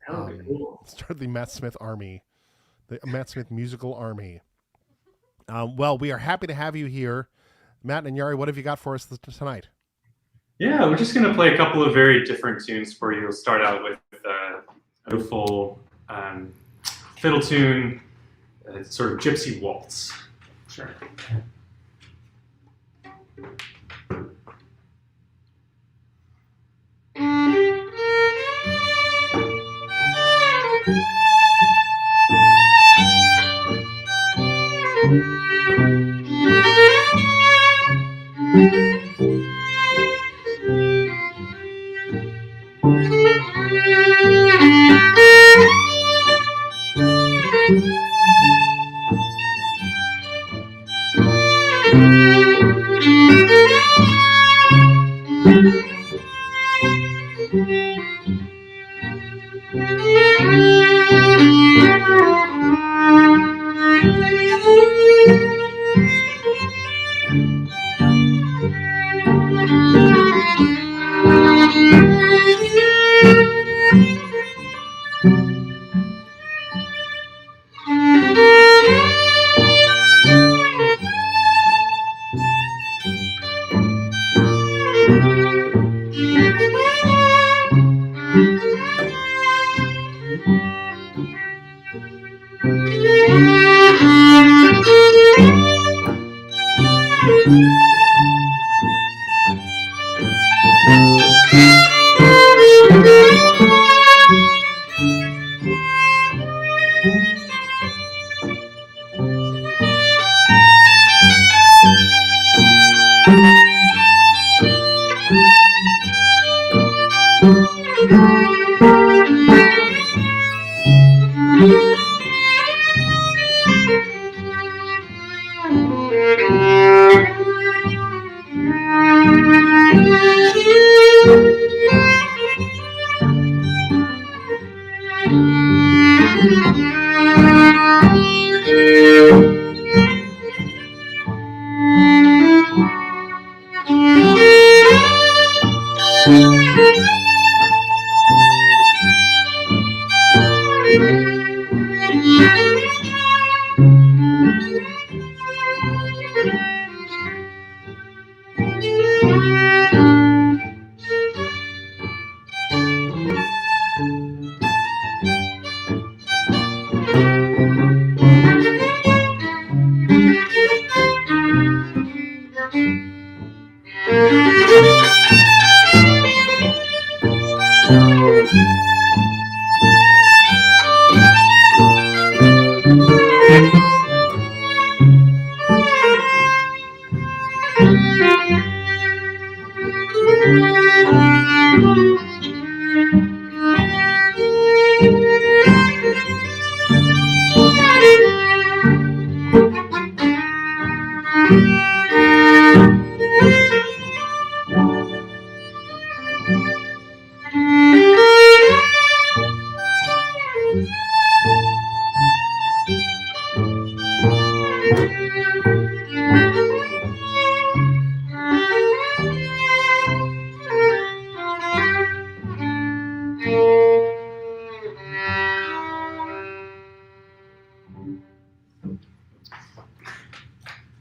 K: That would be cool.
A: Start the Matt Smith Army, the Matt Smith Musical Army. We are happy to have you here. Matt and Yari, what have you got for us tonight?
J: Yeah, we're just going to play a couple of very different tunes for you. We'll start out with a beautiful fiddle tune, sort of gypsy waltz.
K: Sure.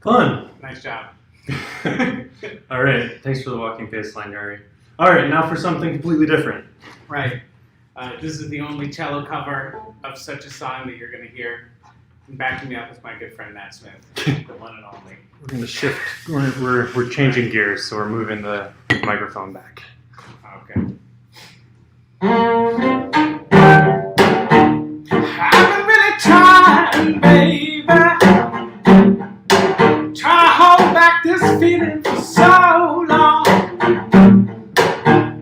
J: Fun.
K: Nice job.
J: All right. Thanks for the walking pace line, Yari. All right, now for something completely different.
K: Right. This is the only cello cover of such a song that you're going to hear. And backing me up is my good friend Matt Smith, the one and only.
J: We're going to shift. We're changing gears, so we're moving the microphone back.
K: Okay. I've been really trying, baby. Try to hold back this feeling for so long.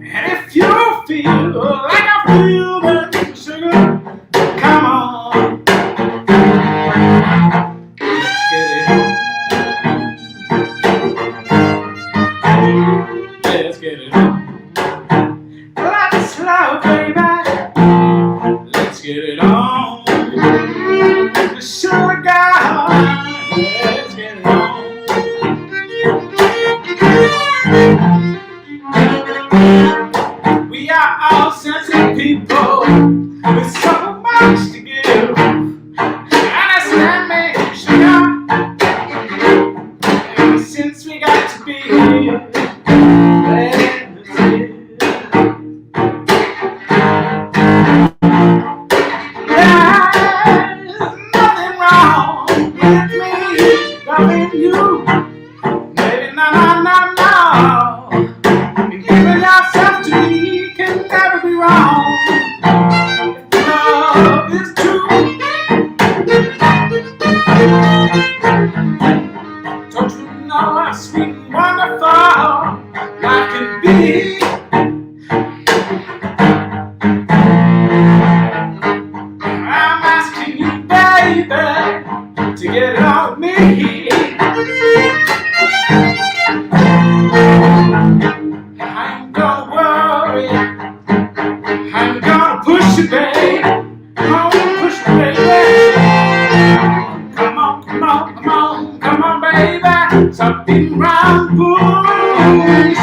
K: And if you let's get it on. We are all sensitive people with so much to give. Understand me, sugar. And since we got to be here, let's get there's nothing wrong with me loving you. Maybe no. And giving yourself to me can never be wrong. If love is true, don't you know how sweet and wonderful life can be? I'm asking you, baby, to get it on with me. I ain't gonna worry, I ain't gonna push you, babe. Come on, push you, baby. Come on, baby. Stop beating around the bush.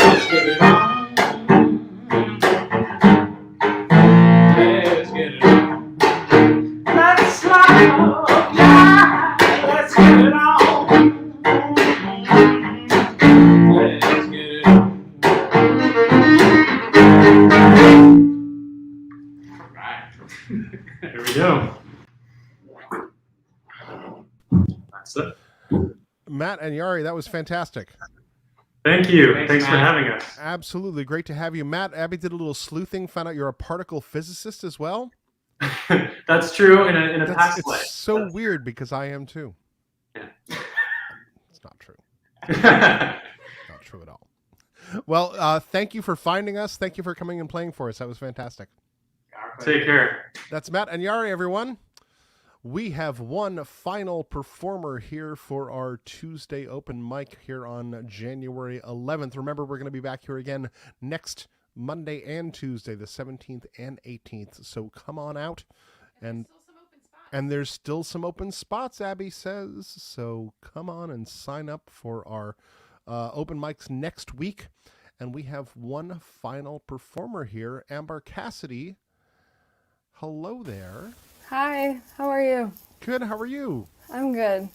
K: Let's get it on. Let's love, yeah. Let's get it on. Let's get it on. Right.
J: There we go. That's it.
A: Matt and Yari, that was fantastic.
J: Thank you.
K: Thanks,
J: For
K: Matt.
J: having us.
A: Absolutely great to have you. Matt, Abby did a little sleuthing, found out you're a particle physicist as well.
J: That's true in a past life.
A: It's so weird because I am too.
J: Yeah.
A: It's not true. Not true at all. Well, thank you for finding us. Thank you for coming and playing for us. That was fantastic.
J: Take care.
A: That's Matt and Yari, everyone. We have one final performer here for our Tuesday open mic here on January 11th. Remember, we're going to be back here again next Monday and Tuesday, the 17th and 18th. So come on out. And there's still some open spots, Abby says. So come on and sign up for our open mics next week. And we have one final performer here, Amber Cassidy. Hello there.
L: Hi, how are you?
A: Good, how are you?
L: I'm good.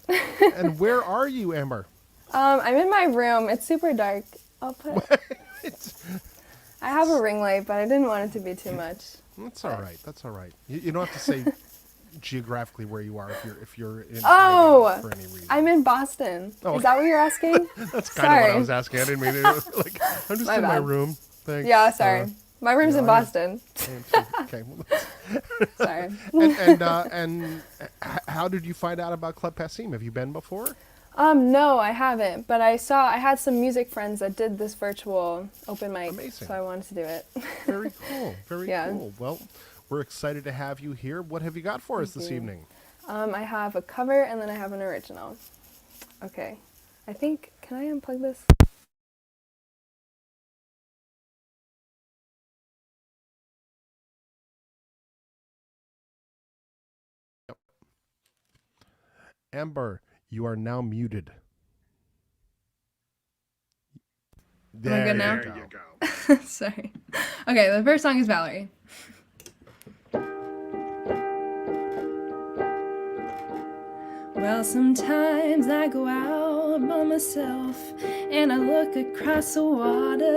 A: And where are you, Amber?
L: I'm in my room. It's super dark. I have a ring light, but I didn't want it to be too much.
A: That's all right. That's all right. You don't have to say geographically where you are if you're in
L: Oh,
A: for any reason.
L: I'm in Boston.
A: Oh,
L: Is that what you're asking?
A: That's kind of what I was asking. I didn't mean it. Like, I'm just
L: My
A: in my
L: bad.
A: room. Thanks.
L: Yeah, sorry. My room's in Boston.
A: Okay.
L: Sorry.
A: And how did you find out about Club Passim? Have you been before?
L: No, I haven't. But I had some music friends that did this virtual open mic.
A: Amazing.
L: So I wanted to do it.
A: Very cool. Very
L: Yeah.
A: cool. Well, we're excited to have you here. What have you got for us this evening?
L: I have a cover and then I have an original. Okay. I think, can I unplug this?
A: Amber, you are now muted.
M: Am I good now?
A: There you go.
M: Sorry. Okay, the first song is Valerie. Well, sometimes I go out by myself and I look across the water.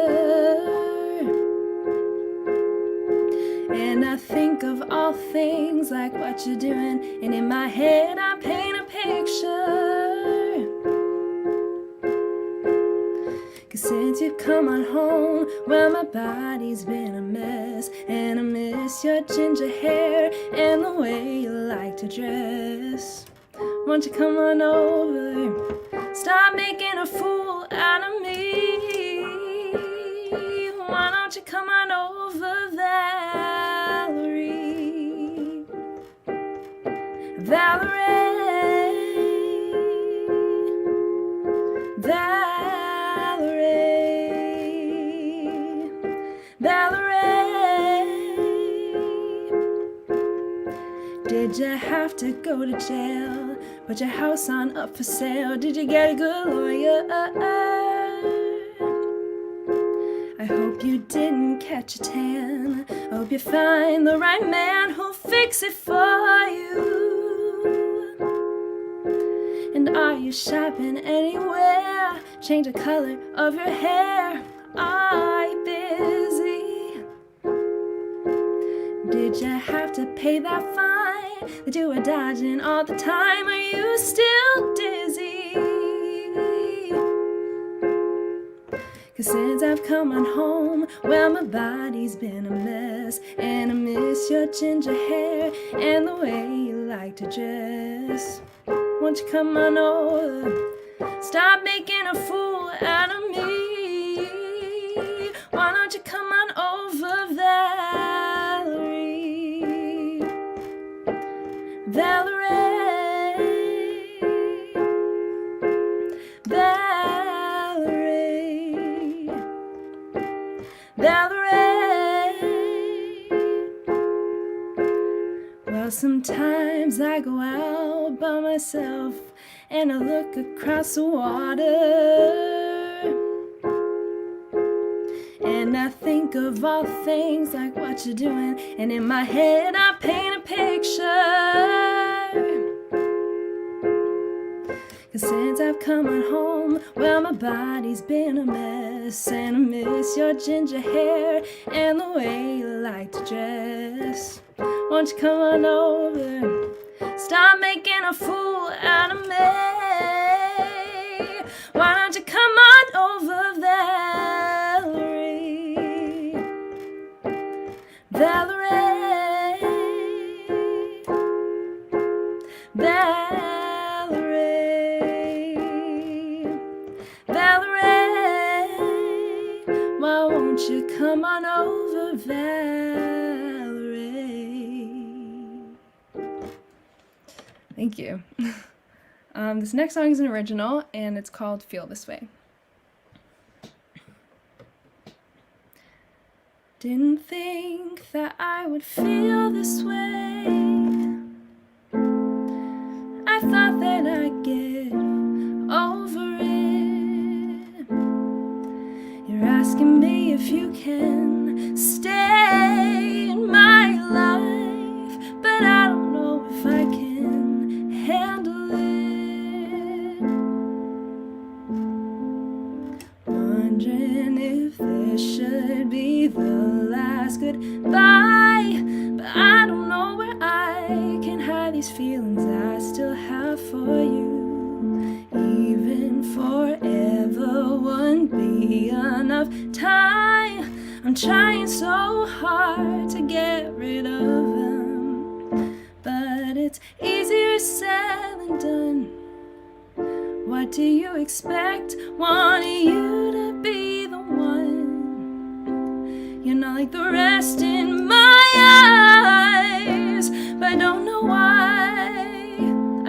M: And I think of all things like what you're doing, and in my head I paint a picture. 'Cause since you've come on home, well, my body's been a mess. And I miss your ginger hair and the way you like to dress. Won't you come on over? Stop making a fool out of me. Why don't you come on over, Valerie? Valerie. Valerie. Valerie. Did you have to go to jail? Put your house on up for sale? Did you get a good lawyer? I hope you didn't catch a tan. Hope you find the right man who'll fix it for you. And are you shopping anywhere? Change the color of your hair. Are you busy? Did you have to pay that fine that you were dodging all the time? Are you still dizzy? 'Cause since I've come on home, well, my body's been a mess. And I miss your ginger hair and the way you like to dress. Won't you come on over? Stop making a fool out of me. Why don't you come on over, Valerie? Valerie. Valerie. Valerie. Well, sometimes I go out by myself and I look across the water. And I think of all things like what you're doing, and in my head I paint a picture. 'Cause since I've come on home, well, my body's been a mess. And I miss your ginger hair and the way you like to dress. Won't you come on over? Stop making a fool out of me. Why don't you come on over, Valerie? Valerie. Valerie. Valerie. Why won't you come on over, Valerie? Thank you. This next song is an original, and it's called Feel This Way. Didn't think that I would feel this way. I thought that I'd get over it. You're asking me if you can stay in my life, but I don't know if I can handle it. Wondering if this should be the last goodbye, but I don't know where I can hide these feelings I still have for you. Even forever wouldn't be enough time. I'm trying so hard to get rid of them, but it's easier said than done. What do you expect? Wanting you to be the one. You're not like the rest in my eyes, but I don't know why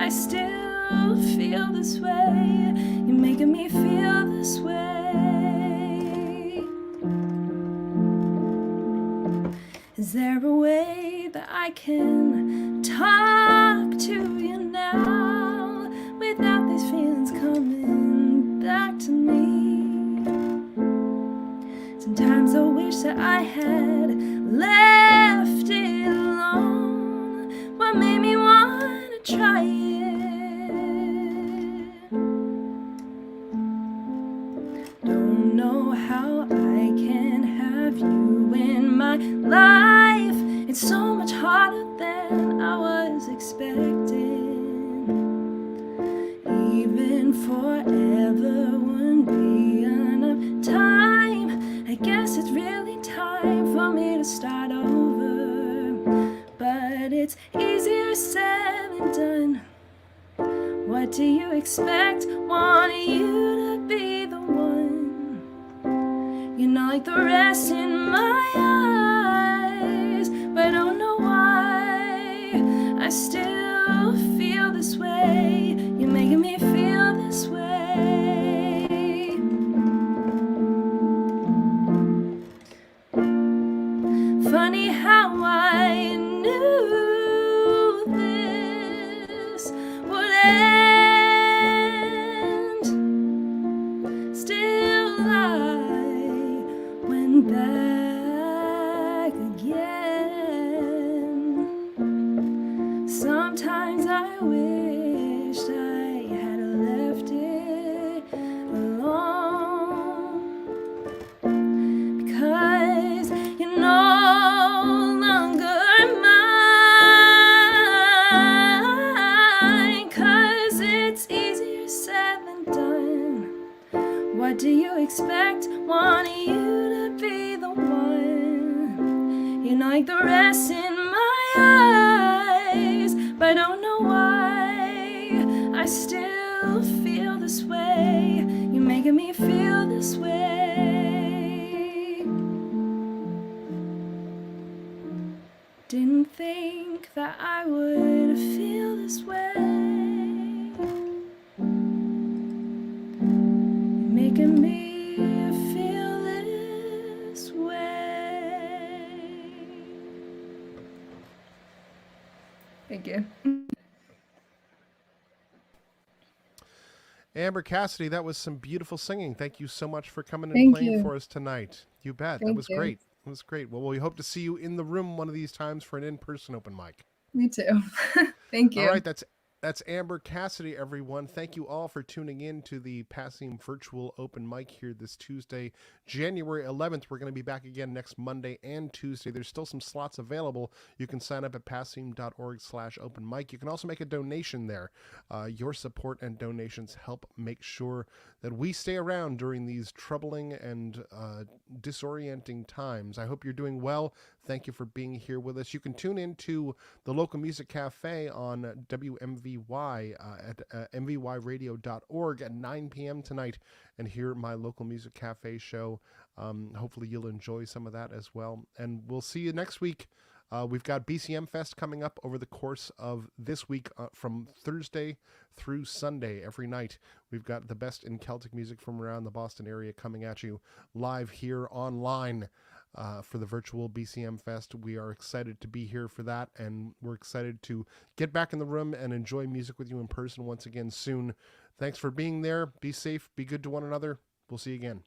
M: I still feel this way. You're making me feel this way. Is there a way that I can talk to you now without these feelings coming back to me? Sometimes I wish that I had left it alone. What made me want to try it? don't know how I can have you in my life. It's so much harder than I was expecting. Even forever wouldn't be enough time. I guess it's really time for me to start over. But it's easier said than done. What do you expect? Want you to be the one. You're not like the rest in my eyes, but I don't know why I still feel this way. You're making me feel this way. Funny how I knew this would end. Still I went back again. Sometimes I wished I had left it alone, because you're no longer mine. 'Cause it's easier said than done. What do you expect? Want you to be the one. You're not like the rest in my eyes, but I don't know why I still feel this way. You're making me feel this way. Didn't think that I would feel this way. Making me feel this way.
L: Thank you.
A: Amber Cassidy, that was some beautiful singing. Thank you so much for coming and
L: Thank
A: playing
L: you.
A: for us tonight. You bet. That
L: Thank
A: was
L: you.
A: great. It was great. Well, we hope to see you in the room one of these times for an in-person open mic.
L: Me too. Thank you.
A: All right, that's Amber Cassidy, everyone. Thank you all for tuning in to the Passim virtual open mic here this Tuesday, January 11th. We're going to be back again next Monday and Tuesday. There's still some slots available. You can sign up at passim.org/open mic. You can also make a donation there. Your support and donations help make sure that we stay around during these troubling and disorienting times. I hope you're doing well. Thank you for being here with us. You can tune in to the local music cafe on WMVY at mvyradio.org at 9 p.m. tonight and hear my local music cafe show. Hopefully you'll enjoy some of that as well. And we'll see you next week. We've got BCM Fest coming up over the course of this week from Thursday through Sunday every night. We've got the best in Celtic music from around the Boston area coming at you live here online. For the virtual BCM Fest. We are excited to be here for that, and we're excited to get back in the room and enjoy music with you in person once again soon. Thanks for being there. Be safe. Be good to one another. We'll see you again.